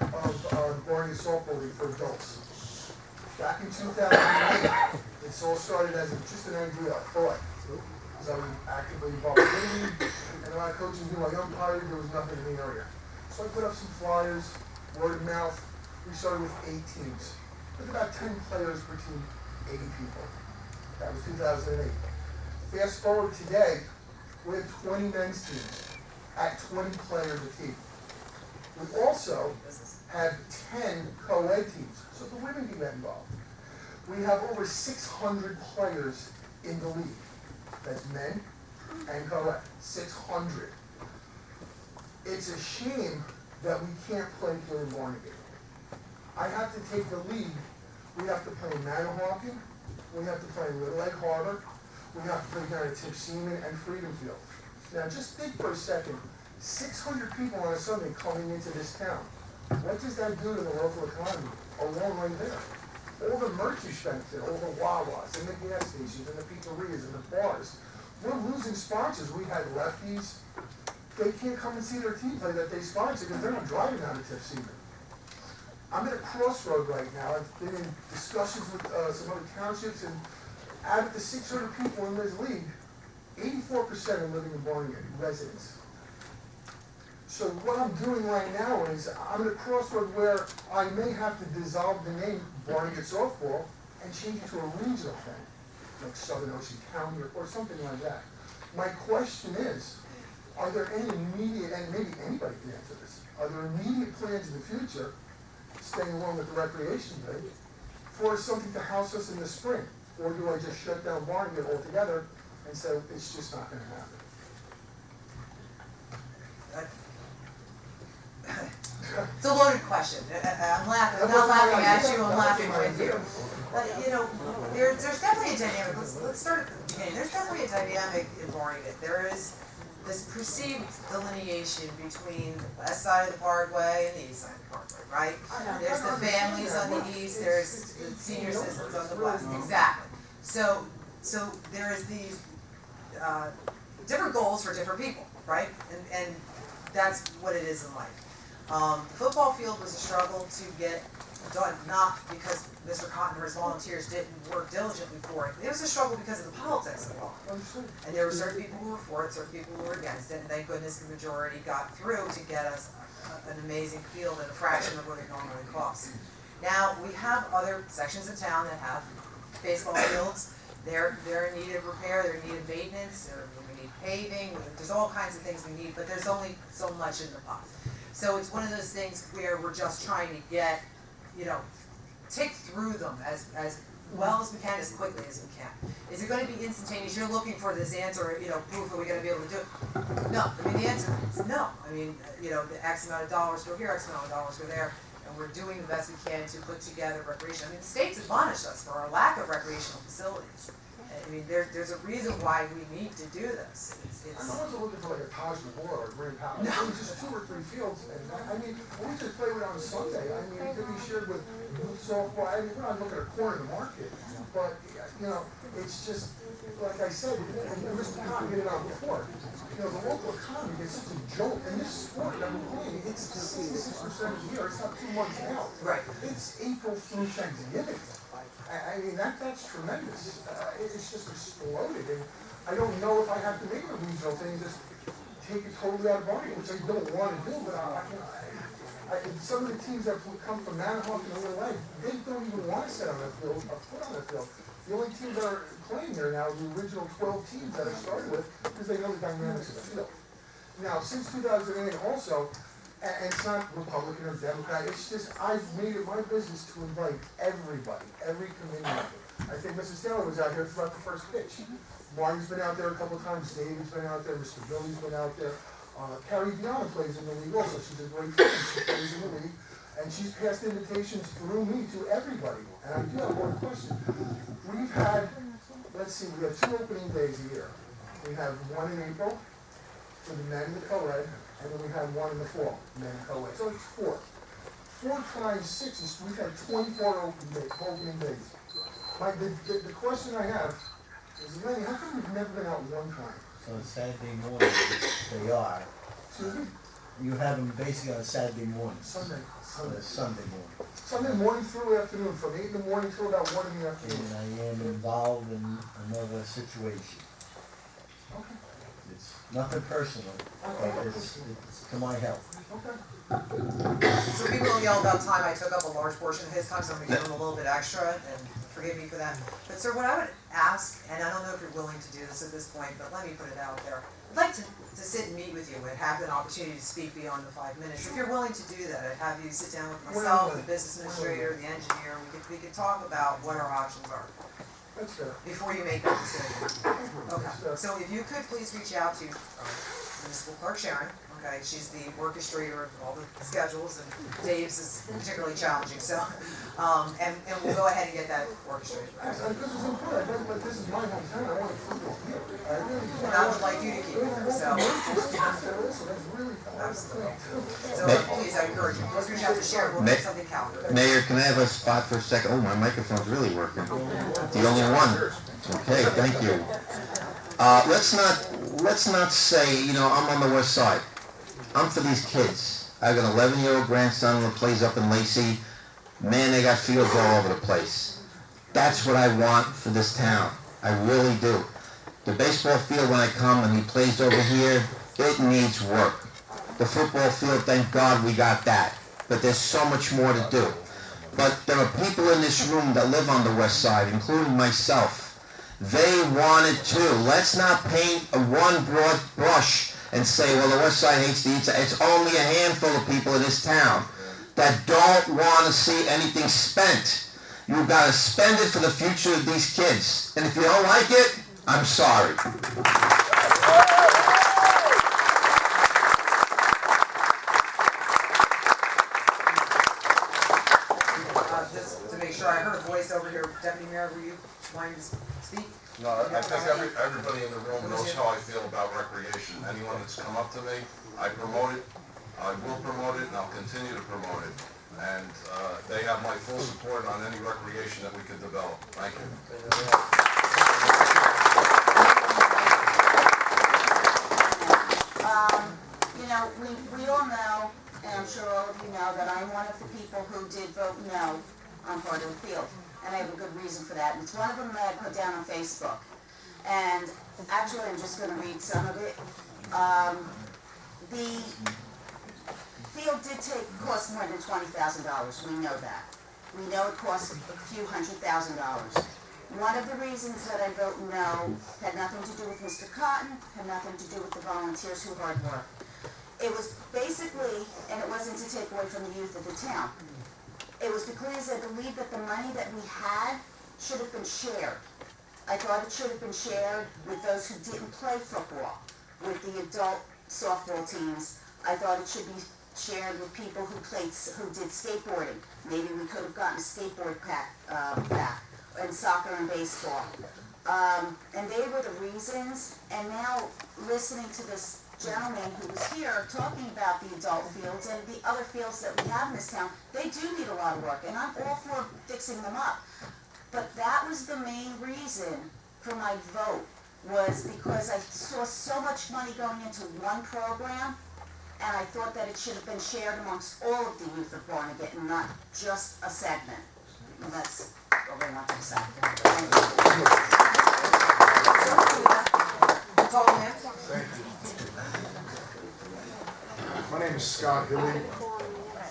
of the Barnegat Softball League for adults. Back in 2008, this all started as just an idea, I thought. Because I was actively involved in the league, and a lot of coaches knew I umpired, there was nothing in the area. So I put up some flyers, word of mouth. We started with 8 teams. With about 10 players per team, 80 people. That was 2008. Fast forward today, we have 20 men's teams at 20 players a team. We also have 10 co-ed teams, so the women can get involved. We have over 600 players in the league. That's men and co-ed, 600. It's a shame that we can't play here in Barnegat. I have to take the league. We have to play in Manahawkin. We have to play in Little Egg Harbor. We have to play down at Tip Seaman and Freedom Field. Now just think for a second, 600 people on a Sunday coming into this town. What does that do to the local economy? Alone right there. All the merchants benefit, all the Wawas and the gas stations and the pizzerias and the bars. We're losing sponsors. We had lefties. They can't come and see their team play that they sponsor because they're not driving out of Tip Seaman. I'm at a crossroad right now. I've been in discussions with some other townships, and out of the 600 people in this league, 84% are living in Barnegat, residents. So what I'm doing right now is I'm at a crossroad where I may have to dissolve the name Barnegat Softball and change it to a regional thing, like Southern Ocean County or something like that. My question is, are there any immediate, and maybe anybody can answer this, are there immediate plans in the future, staying along with the recreation thing, for something to house us in the spring? Or do I just shut down Barnegat altogether and say it's just not going to happen? It's a loaded question. I'm laughing. I'm not laughing at you. I'm laughing with you. But you know, there's definitely a dynamic. Let's start at the beginning. There's definitely a dynamic in Barnegat. There is this perceived delineation between the west side of the Parkway and the east side of the Parkway, right? There's the families on the east. There's the senior citizens on the west. Exactly. So there is these different goals for different people, right? And that's what it is in life. The football field was a struggle to get done, not because Mr. Cotton or his volunteers didn't work diligently for it. It was a struggle because of the politics involved. And there were certain people who were for it, certain people who were against it, and thank goodness the majority got through to get us an amazing field at a fraction of what it normally costs. Now, we have other sections of town that have baseball fields. They're in need of repair, they're in need of maintenance, we need paving, there's all kinds of things we need, but there's only so much in the pot. So it's one of those things where we're just trying to get, tick through them as well as we can, as quickly as we can. Is it going to be instantaneous? You're looking for this answer, proof that we're going to be able to do it. No, I mean, the answer is no. I mean, the X amount of dollars go here, X amount of dollars go there, and we're doing the best we can to put together recreation. I mean, the state's admonished us for our lack of recreational facilities. I mean, there's a reason why we need to do this. I wasn't looking for like a Taj Mahal or a Grand Palace. No. It was just 2 or 3 fields. And I mean, we just play with it on Sunday. I mean, it could be shared with youth softball. I mean, we're not looking at a corner of the market. But, it's just, like I said, and Mr. Cotton hit it on before. The local economy gets such a jolt. And this sport that we're playing, it's 66% of the year. It's not 2 months out. Right. It's April through Thanksgiving. I mean, that's tremendous. It's just exploded. And I don't know if I have to make it a regional thing, just take it totally out of Barnegat, which I don't want to do, but some of the teams that come from Manahawk and Little Egg, they don't even want to set on that field, or put on that field. The only teams that are playing there now are the original 12 teams that I started with, because they know the dynamics of the field. Now, since 2008 also, and it's not Republican or Democrat, it's just, I've made it my business to invite everybody, every committee member. I think Mrs. Taylor was out here throughout the first pitch. Marty's been out there a couple of times, David's been out there, Mr. Billy's been out there. Carrie Deanna plays in the league also, she's a great friend, she plays in the league. And she's passed invitations through me to everybody. And I do have one question. We've had, let's see, we have 2 opening days a year. We have one in April for the men, the co-ed, and then we have one in the fall, men co-ed. So it's 4. 4 times 6 is, we've had 24 opening days. The question I have is, Lenny, how come we've never been out one time? So on Saturday morning, they are. Excuse me? You have them basically on Saturday morning. Sunday. Sunday morning. Sunday morning through afternoon, from 8 in the morning till about 1 in the afternoon. And I am involved in another situation. Okay. It's nothing personal, but it's to my health. Okay. So people don't yell about time. I took up a large portion of his time, so I'm going to give him a little bit extra, and forgive me for that. But sir, what I would ask, and I don't know if you're willing to do this at this point, but let me put it out there. I'd like to sit and meet with you and have an opportunity to speak beyond the 5 minutes. If you're willing to do that, I'd have you sit down with myself, the business administrator, the engineer, we could talk about what our options are. That's fair. Before you make that decision. Okay, so if you could please reach out to Municipal Clerk Sharon. Okay, she's the orchestrator of all the schedules, and Dave's is particularly challenging, so, and we'll go ahead and get that orchestrated. This is important, but this is my hometown, I want to keep it here. I really do. And I would like you to keep it here, so. That's really Absolutely. So please, I encourage you, please reach out to Sharon, we'll get something calendared. Mayor, can I have a spot for a second? Oh, my microphone's really working. The only one. Okay, thank you. Let's not say, I'm on the west side. I'm for these kids. I got an 11-year-old grandson who plays up in Lacey. Man, they got fields all over the place. That's what I want for this town. I really do. The baseball field, when I come and he plays over here, it needs work. The football field, thank God we got that. But there's so much more to do. But there are people in this room that live on the west side, including myself. They want it too. Let's not paint one broad brush and say, well, the west side hates the east side. It's only a handful of people in this town that don't want to see anything spent. You've got to spend it for the future of these kids. And if you don't like it, I'm sorry. Just to make sure, I heard a voice over here. Deputy Mayor, were you wanting to speak? No, I think everybody in the room knows how I feel about recreation. Anyone that's come up to me, I promote it, I will promote it, and I'll continue to promote it. And they have my full support on any recreation that we could develop. Thank you. You know, we all know, and I'm sure all of you know, that I'm one of the people who did vote no on part of the field. And I have a good reason for that. And it's one of them that I put down on Facebook. And actually, I'm just going to read some of it. The field did cost more than $20,000. We know that. We know it cost a few $100,000. One of the reasons that I vote no had nothing to do with Mr. Cotton, had nothing to do with the volunteers who hard work. It was basically, and it wasn't to take away from the youth of the town, it was because I believed that the money that we had should have been shared. I thought it should have been shared with those who didn't play football, with the adult softball teams. I thought it should be shared with people who did skateboarding. Maybe we could have gotten a skateboard back, and soccer and baseball. And they were the reasons, and now listening to this gentleman who was here talking about the adult fields and the other fields that we have in this town, they do need a lot of work, and I'm all for fixing them up. But that was the main reason for my vote, was because I saw so much money going into one program, and I thought that it should have been shared amongst all of the youth of Barnegat and not just a segment. And that's all I want to say. Thank you. My name is Scott Hilly,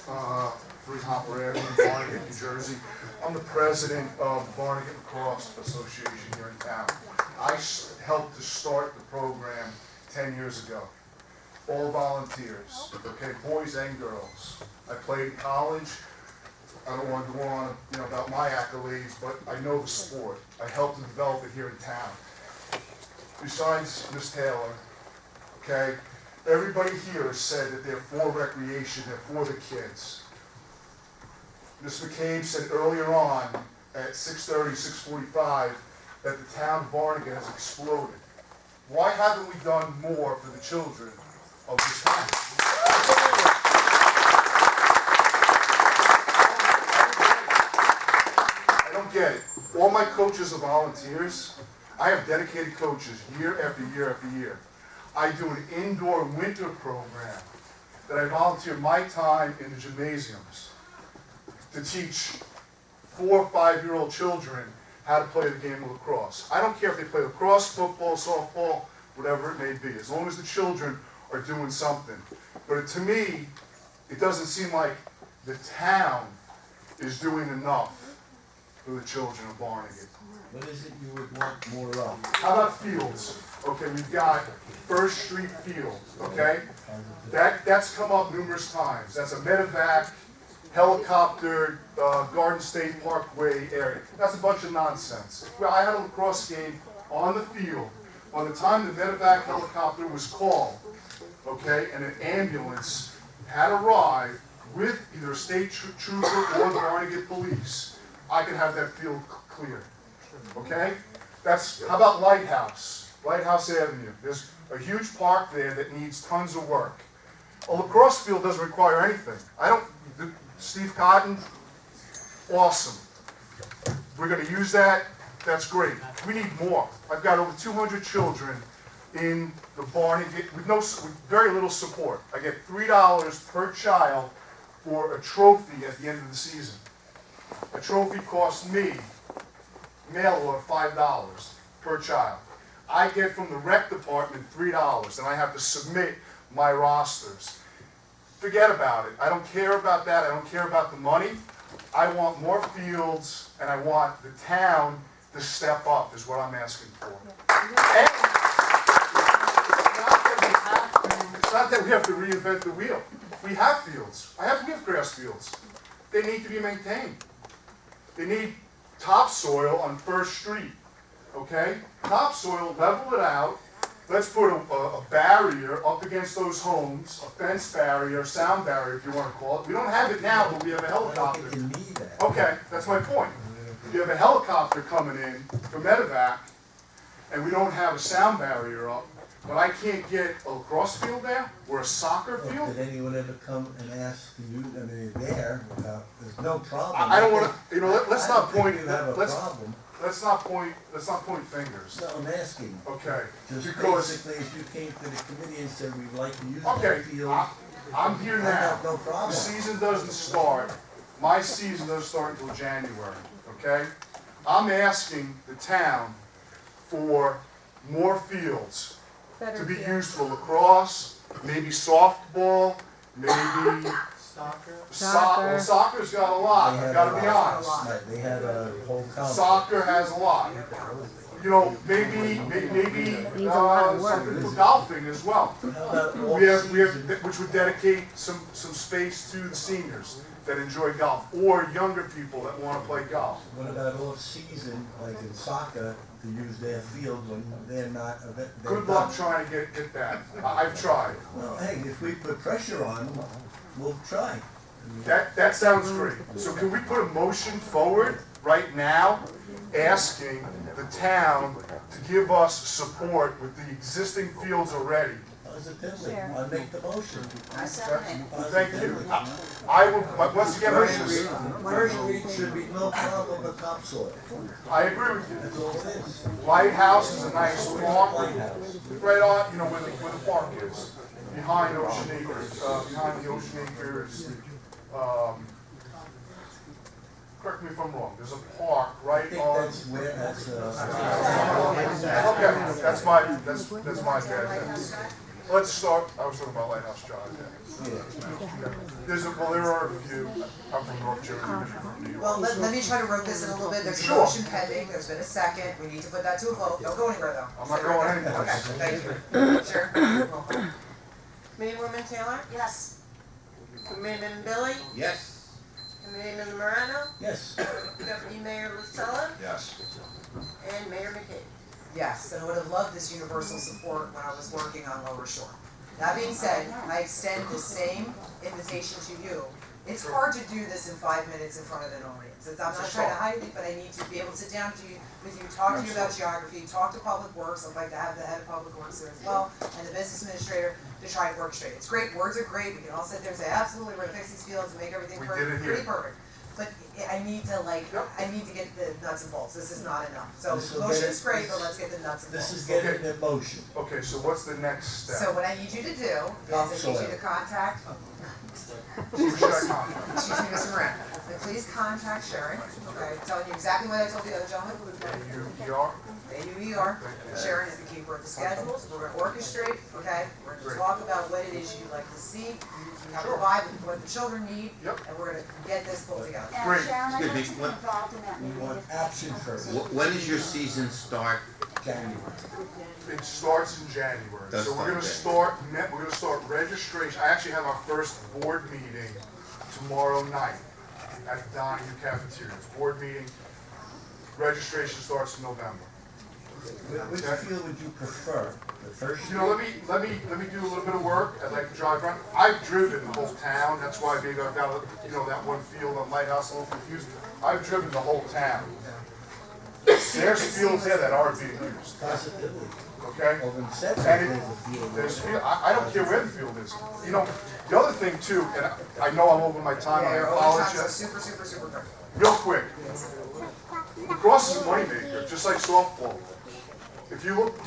Hopper Avenue, Barnegat, New Jersey. I'm the president of the Barnegat Lacrosse Association here in town. I helped to start the program 10 years ago. All volunteers, okay, boys and girls. I played in college. I don't want to go on, about my accolades, but I know the sport. I helped to develop it here in town. Besides Ms. Taylor, okay, everybody here has said that they're for recreation, they're for the kids. Ms. McCabe said earlier on at 6:30, 6:45 that the town of Barnegat has exploded. Why haven't we done more for the children of this town? I don't get it. All my coaches are volunteers. I have dedicated coaches year after year after year. I do an indoor winter program that I volunteer my time in the gymnasiums to teach 4- or 5-year-old children how to play the game of lacrosse. I don't care if they play lacrosse, football, softball, whatever it may be, as long as the children are doing something. But to me, it doesn't seem like the town is doing enough for the children of Barnegat. What is it you would want more of? How about fields? Okay, we've got First Street Field, okay? That's come up numerous times. That's a medevac, helicopter, Garden State Parkway area. That's a bunch of nonsense. Well, I had a lacrosse game on the field. By the time the medevac helicopter was called, okay, and an ambulance had arrived with either a state trooper or the Barnegat police, I could have that field cleared. Okay? How about Lighthouse Avenue? There's a huge park there that needs tons of work. A lacrosse field doesn't require anything. Steve Cotton, awesome. We're going to use that. That's great. We need more. I've got over 200 children in the Barnegat with very little support. I get $3 per child for a trophy at the end of the season. A trophy costs me, mail order, $5 per child. I get from the rec department $3, and I have to submit my rosters. Forget about it. I don't care about that. I don't care about the money. I want more fields, and I want the town to step up, is what I'm asking for. And it's not that we have to reinvent the wheel. We have fields. We have grass fields. They need to be maintained. They need topsoil on First Street, okay? Topsoil, level it out. Let's put a barrier up against those homes, a fence barrier, sound barrier, if you want to call it. We don't have it now, but we have a helicopter. I don't think you need that. Okay, that's my point. You have a helicopter coming in from medevac, and we don't have a sound barrier up, but I can't get a lacrosse field there or a soccer field. Did anyone ever come and ask you, there's no problem. I don't want to, let's not point, You have a problem. let's not point fingers. No, I'm asking. Okay, Just because, basically, if you came to the committee and said we'd like to use okay, that field, I'm here I now. have no The problem. season doesn't start, my season doesn't start until January, okay? I'm asking the town for more fields to be used for lacrosse, maybe softball, maybe Soccer. soccer's got a lot, I gotta be honest. Right, they had a whole complex. Soccer has a lot. You know, maybe Needs a lot of work. something for golfing as well. How about all We have, season? which would dedicate some space to the seniors that enjoy golf, or younger people that wanna play golf. What about off season, like in soccer, to use their field when they're not, they're Good done? luck trying to get that. I've tried. Well, hey, if we put pressure on, we'll try. That sounds great. So can we put a motion forward right now, asking the town to give us support with the existing fields already? Positively, I make the motion. I second it. Thank you. I will, but once again, my name is, First week should be no problem with topsoil. I agree with you. That's all it is. Lighthouse is a nice park, Lighthouse. right on, you know, where the park is, behind Ocean Acres, behind the Ocean Acres, correct me if I'm wrong, there's a park I right think on. that's where, that's, Okay, that's my bad. Let's start, I was talking about Lighthouse Drive, yeah. There are a few, I'm from North Jersey, I'm from New York. Well, let me try to rope this in a little bit. There's a Sure. motion pending, there's been a second, we need to put that to a vote. Don't go anywhere though. I'm not Stay right going there. anyplace. Okay, thank you. Sure. Roll call. Committeewoman Taylor? Yes. Committeeman Billy? Yes. Committeeman Morano? yes. Deputy Mayor Lucella? Yes. And Mayor McKay. Yes, and I would have loved this universal support when I was working on Lower Shore. That being said, I extend the same invitation to you. It's hard to do this in 5 minutes in front of an audience. I'm not trying to hide it, but I need to be able to sit down with you, talk to you about geography, talk to Public Works. I'd like to have the head of Public Works there as well, and the business administrator to try and orchestrate. It's great, words are great, we can all sit there and say, absolutely, we're gonna fix these fields and make everything We did it here. pretty perfect. But I need to I need to get the nuts and bolts, this is not enough. So This will get motion's it- great, but let's get the nuts and bolts. This is getting the motion. Okay, so what's the next step? So what I need you to do is I need you to contact, Who should I contact? excuse me, Mr. Moran, please contact Sharon, okay, telling you exactly what I told the other gentleman. AUER? AUER, Sharon is the keeper of the schedules, we're gonna orchestrate, okay? We're gonna talk about what it is you'd like to see, you have to provide what the children need, Yep. and we're gonna get this pulled together. And Great. Sharon, I'd Excuse like me, to be what- involved in that We meeting. want action first, When does your season start? January. It starts in January, Does so we're start gonna start registration. I actually have our first board meeting tomorrow night at the Donahue Cafeteria. It's board meeting, registration starts in November. Which field would you prefer? The first You know, field? let me do a little bit of work. I'd like to drive around. I've driven the whole town. That's why maybe I've got, that one field on Lighthouse a little confused. I've driven the whole town. There's fields there that are being used, Positively. okay? Over in Sedgwick, And there's a field. there's field, I don't care where the field is. You know, the other thing too, and I know I'm over my time, Yeah, I you're over time, so apologize. super quick. Real quick, lacrosse is a moneymaker, just like softball. If you look,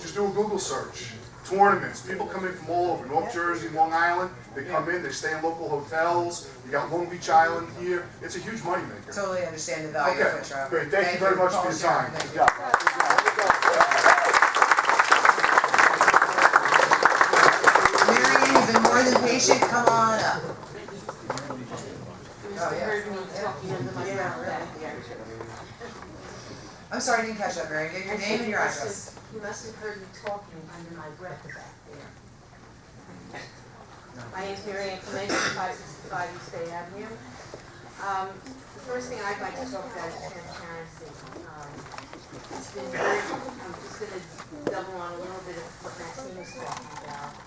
just do a Google search. Tournaments, people come in from all over, North Jersey, Long Island, they come in, they stay in local hotels, you got Long Beach Island here, it's a huge moneymaker. Totally understand the value of Okay, foot traffic. great, thank you very much for your time. Thank you. Mary, you've been more than patient, come on up. Oh, yeah. I'm sorry, I didn't catch that, Mary, get your name and your address. You must have heard me talking under my breath back there. My name is Mary Ann Clement, 565 East Bay Avenue. The first thing I'd like to talk about is transparency. It's been very, I'm just going to double on a little bit of what Maxine was talking about.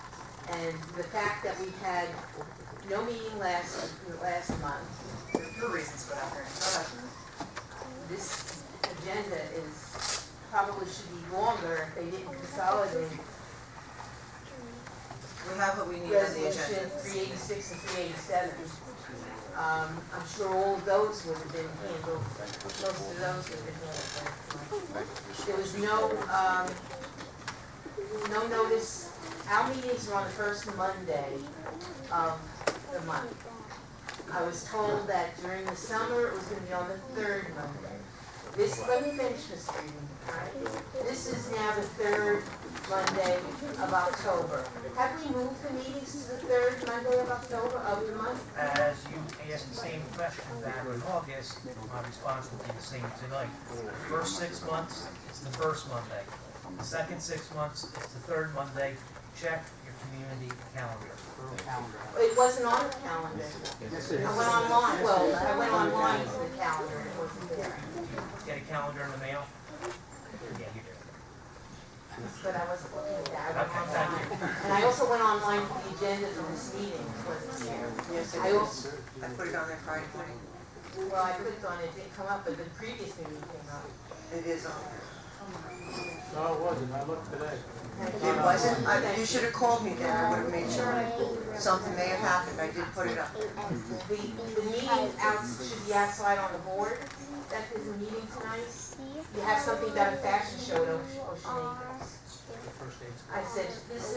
And the fact that we had no meeting last month. There are reasons for that, Mary. Go ahead. This agenda probably should be longer if they didn't consolidate We have what we need on the Resolution agenda. 386 and 387. I'm sure all of those would have been handled, most of those would have been handled. There was no notice. Our meetings are on the first Monday of the month. I was told that during the summer it was going to be on the third Monday. Let me finish this reading, all right? This is now the third Monday of October. Have we moved the meetings to the third Monday of October of the month? As you asked the same question back in August, my response will be the same tonight. First 6 months, it's the first Monday. The second 6 months, it's the third Monday. Check your community calendar. It wasn't on the calendar. I went online, I went online to the calendar and it wasn't there. Get a calendar in the mail? Yeah, you do. But I wasn't looking at that. I went Okay, thank online. you. And I also went online for the agenda for this meeting. It wasn't there. Yes, I also, I put it on there Friday night. well, I clicked on it, it didn't come up, but the previous meeting came up. It is on there. No, it wasn't, I looked today. It wasn't, you should have called me then, I would have made sure. Something may have happened, I did put it up. The meeting should be outside on the board. That is a meeting tonight. You have something about a fashion show at Ocean Acres. I said, this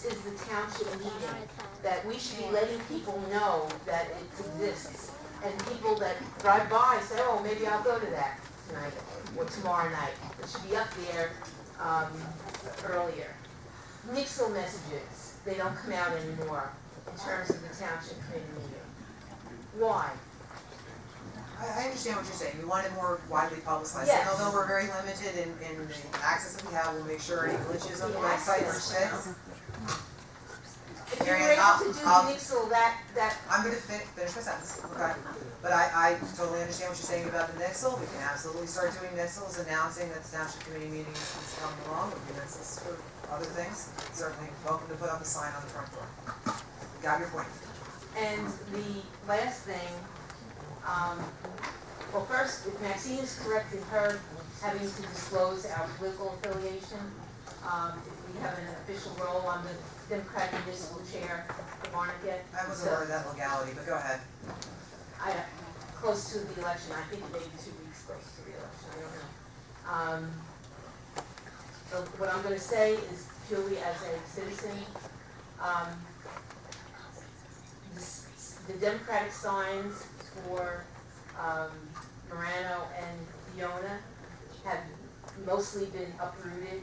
is the township meeting, that we should be letting people know that it exists. And people that drive by say, oh, maybe I'll go to that tonight or tomorrow night. It should be up there earlier. Nixle messages, they don't come out anymore in terms of the township committee meeting. Why? I understand what you're saying, we want it more widely publicized. Yes. And although we're very limited in the access that we have, we'll make sure any glitches on the The website are access. fixed. If you were Marianne, able to do the I'll- Nixle, that, I'm gonna finish my sentence, okay? But I totally understand what you're saying about the Nixle, we can absolutely start doing Nixles, announcing that the township committee meeting is coming along, we can Nixles for other things. Certainly welcome to put up a sign on the front door. Got your point. and the last thing, well, first, if Maxine is correct in her having to disclose our political affiliation, if we have an official role on the Democratic Municipal Chair for Barnegat. I wasn't aware of that legality, but go ahead. Close to the election, I think maybe 2 weeks close to the election, I don't know. So what I'm gonna say is purely as a citizen, the Democratic signs for Morano and Fiona have mostly been uprooted,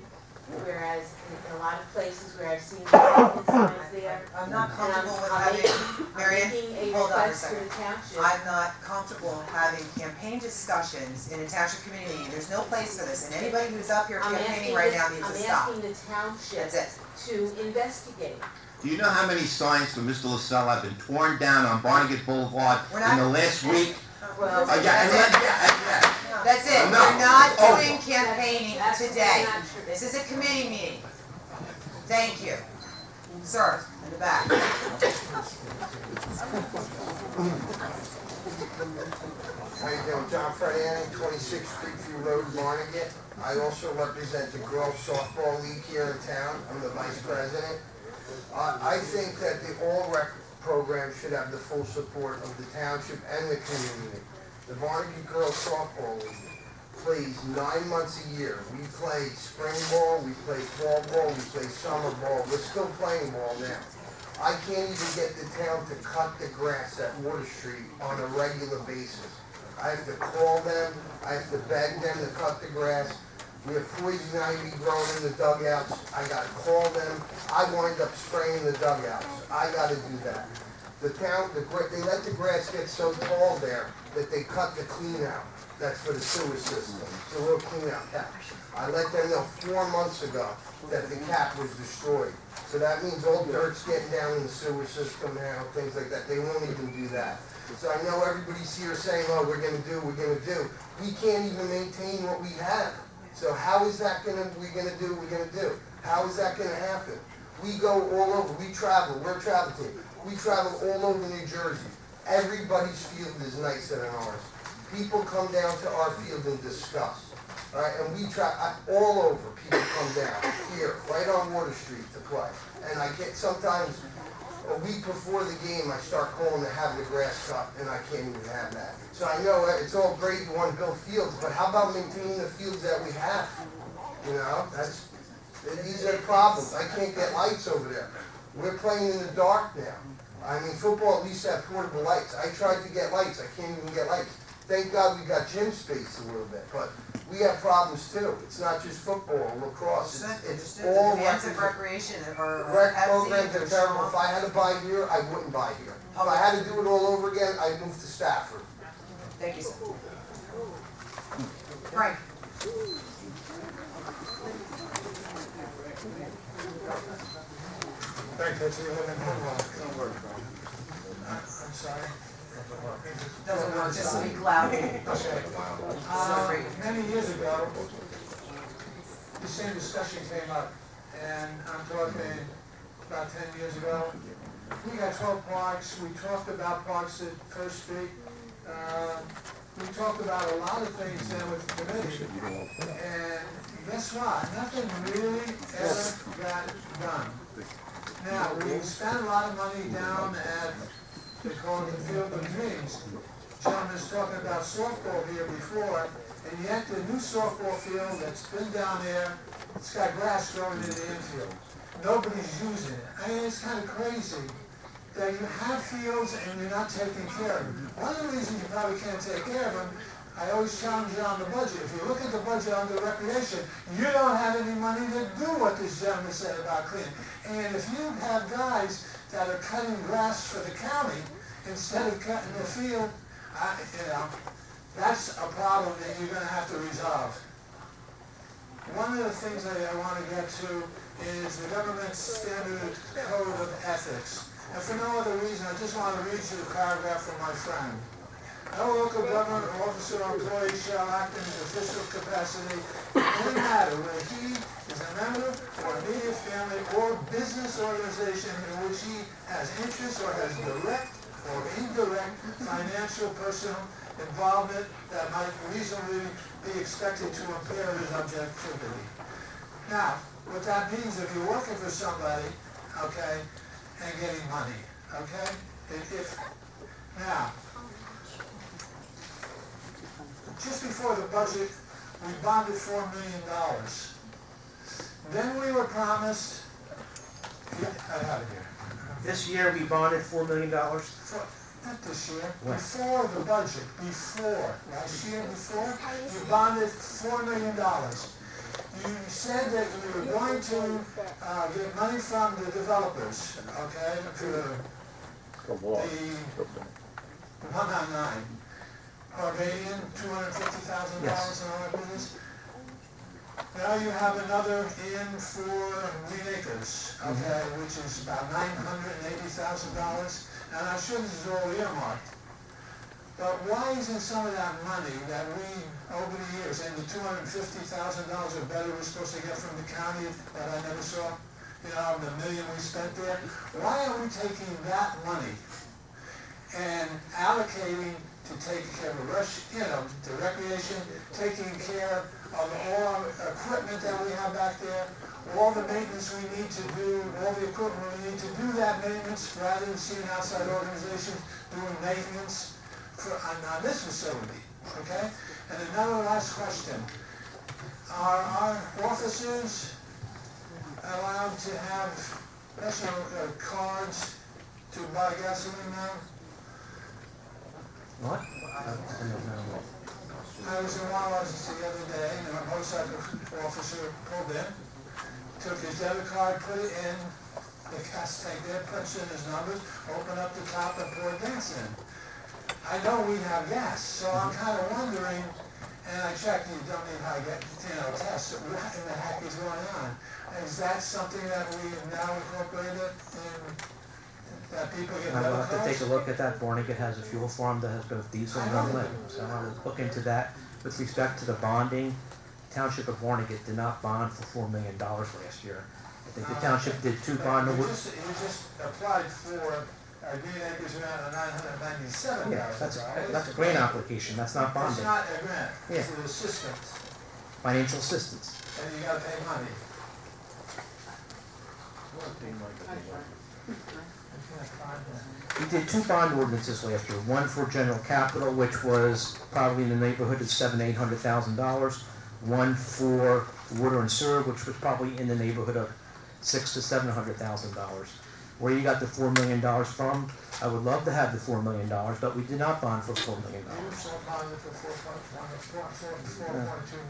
whereas in a lot of places where I've seen the signs there. I'm not comfortable with I'm having, making Marianne, a hold on a request to second. the township. I'm not comfortable having campaign discussions in a township committee meeting. There's no place for this, and anybody who's up here campaigning right now needs to stop. I'm asking the township That's it. to investigate. Do you know how many signs for Mr. LaSalle have been torn down on Barnegat Boulevard We're in not- the last week? Well, That's it, No. we're not Oh. doing campaigning That's today. not true. This is a committee meeting. Thank you. Sir, in the back. How you doing? John Frediani, 26th Street View Road, Barnegat. I also represent the Girls Softball League here in town. I'm the vice president. I think that the all-rec program should have the full support of the township and the community. The Barnegat Girls Softball League plays 9 months a year. We play spring ball, we play fall ball, we play summer ball. We're still playing ball now. I can't even get the town to cut the grass at Water Street on a regular basis. I have to call them, I have to beg them to cut the grass. We have poison ivy growing in the dugouts. I gotta call them. I wind up spraying the dugouts. I gotta do that. The town, they let the grass get so tall there that they cut the clean out. That's for the sewer system. It's a little clean out cap. I let them know 4 months ago that the cap was destroyed. So that means all dirt's getting down in the sewer system now, things like that. They won't even do that. So I know everybody's here saying, oh, we're gonna do. We can't even maintain what we have. So how is that we're gonna do? How is that gonna happen? We go all over, we travel, we're a travel team. We travel all over New Jersey. Everybody's field is nicer than ours. People come down to our field in disgust. All right, and we all over, people come down here, right on Water Street to play. And I get sometimes, a week before the game, I start calling to have the grass cut, and I can't even have that. So I know it's all great you want to build fields, but how about maintaining the fields that we have? You know, these are the problems. I can't get lights over there. We're playing in the dark now. I mean, football at least have portable lights. I tried to get lights. I can't even get lights. Thank God we got gym space a little bit, but we have problems too. It's not just football, lacrosse. It's all demands of recreation or rec have programs to are terrible. If I had to buy here, I wouldn't buy here. If I had to do it all over again, I'd move to Stafford. Thank you, sir. Frank? Frank, that's your living home. I'm sorry. Doesn't work, just speak loud. Okay. Many years ago, the same discussion came up, and I'm talking about 10 years ago. We got 12 parks. We talked about parks at First Street. We talked about a lot of things then with the committee. And guess what? Nothing really ever got done. Now, we spent a lot of money down at, they call it the Field of Dreams. John was talking about softball here before, and yet the new softball field that's been down there, it's got grass growing in the infield. Nobody's using it. I mean, it's kind of crazy that you have fields and you're not taking care of them. One of the reasons you probably can't take care of them, I always challenge you on the budget. If you look at the budget under recreation, you don't have any money to do what this gentleman said about cleaning. And if you have guys that are cutting grass for the county instead of cutting the field, that's a problem that you're going to have to resolve. One of the things that I want to get to is the government's standard code of ethics. And for no other reason, I just want to read you a paragraph from my friend. No local government officer or employee shall act in his official capacity in any matter where he is a member or immediate family or business organization in which he has interest or has direct or indirect financial personal involvement that might reasonably be expected to impair his objectivity. Now, what that means, if you're working for somebody, okay, and getting money, okay? Now, just before the budget, we bonded $4 million. Then we were promised, I have it here. This year, we bonded $4 million. Not this year, before the budget, last year before, you bonded $4 million. You said that you were going to get money from the developers, okay, for the 199. Barbadian, $250,000 and all that business. Now you have another in for Green Acres, okay, which is about $980,000. And I'm sure this is all earmarked. But why isn't some of that money that we, over the years, and the $250,000 or better we're supposed to get from the county that I never saw, the $1 million we spent there, why are we taking that money and allocating to take care of the recreation, taking care of all our equipment that we have back there, all the maintenance we need to do, all the equipment we need to do that maintenance, rather than seeing outside organizations doing maintenance on this facility, okay? And another last question. Are our officers allowed to have national cards to buy gasoline now? What? I was in Wallace the other day, and a motorcycle officer pulled in, took his debit card, put it in the gas tank there, punched in his numbers, opened up the top and poured gas in. I know we have gas, so I'm kind of wondering, and I checked, you don't need high tests, what in the heck is going on? Is that something that we have now incorporated in, that people get debit I'll cards? have to take a look at that. Barnegat has a fuel farm that has both diesel and unleaded, so I'll look into that. With respect to the bonding, Township of Barnegat did not bond for $4 million last year. I think the township did two bond awards. You just applied for Green Acres around $997. Yeah, that's a grant application, that's not bonding. It's not a grant, Yeah. it's an assistance. financial assistance. And you gotta pay money. We did 2 bond ordinances last year, one for general capital, which was probably in the neighborhood of $700,000-800,000, one for water and sewer, which was probably in the neighborhood of $600,000 to $700,000. Where you got the $4 million from, I would love to have the $4 million, but we did not bond for $4 million. You saw bonded for 4.2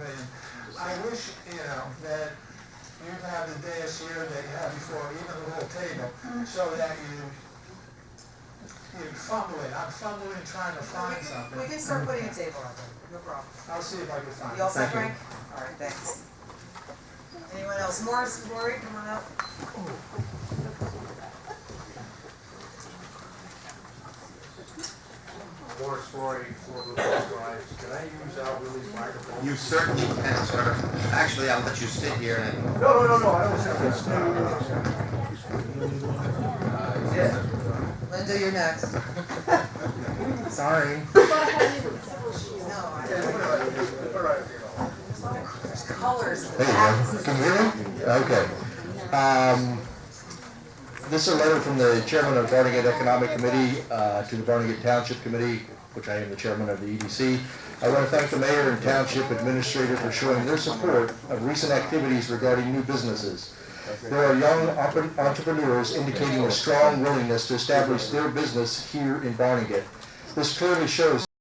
million. I wish, that you have the days here that you had before, even the whole table, so that you fumble it. I'm fumbling trying to find something. We can start putting a table out there, no problem. I'll see if I can find it. You all set, Thank you. Frank? All right, thanks. Anyone else? Morris, Rory, come on up. Morris Roy, for the drive. Can I use Willie's microphone? You certainly can, sir. Actually, I'll let you sit here and... No, I don't have this. Linda, you're next. Sorry. There's colors in the There you back. go. Can you hear me? Okay. This is a letter from the chairman of Barnegat Economic Committee to the Barnegat Township Committee, which I am the chairman of the EDC. I want to thank the mayor and township administrator for showing their support of recent activities regarding new businesses. There are young entrepreneurs indicating a strong willingness to establish their business here in Barnegat. This clearly shows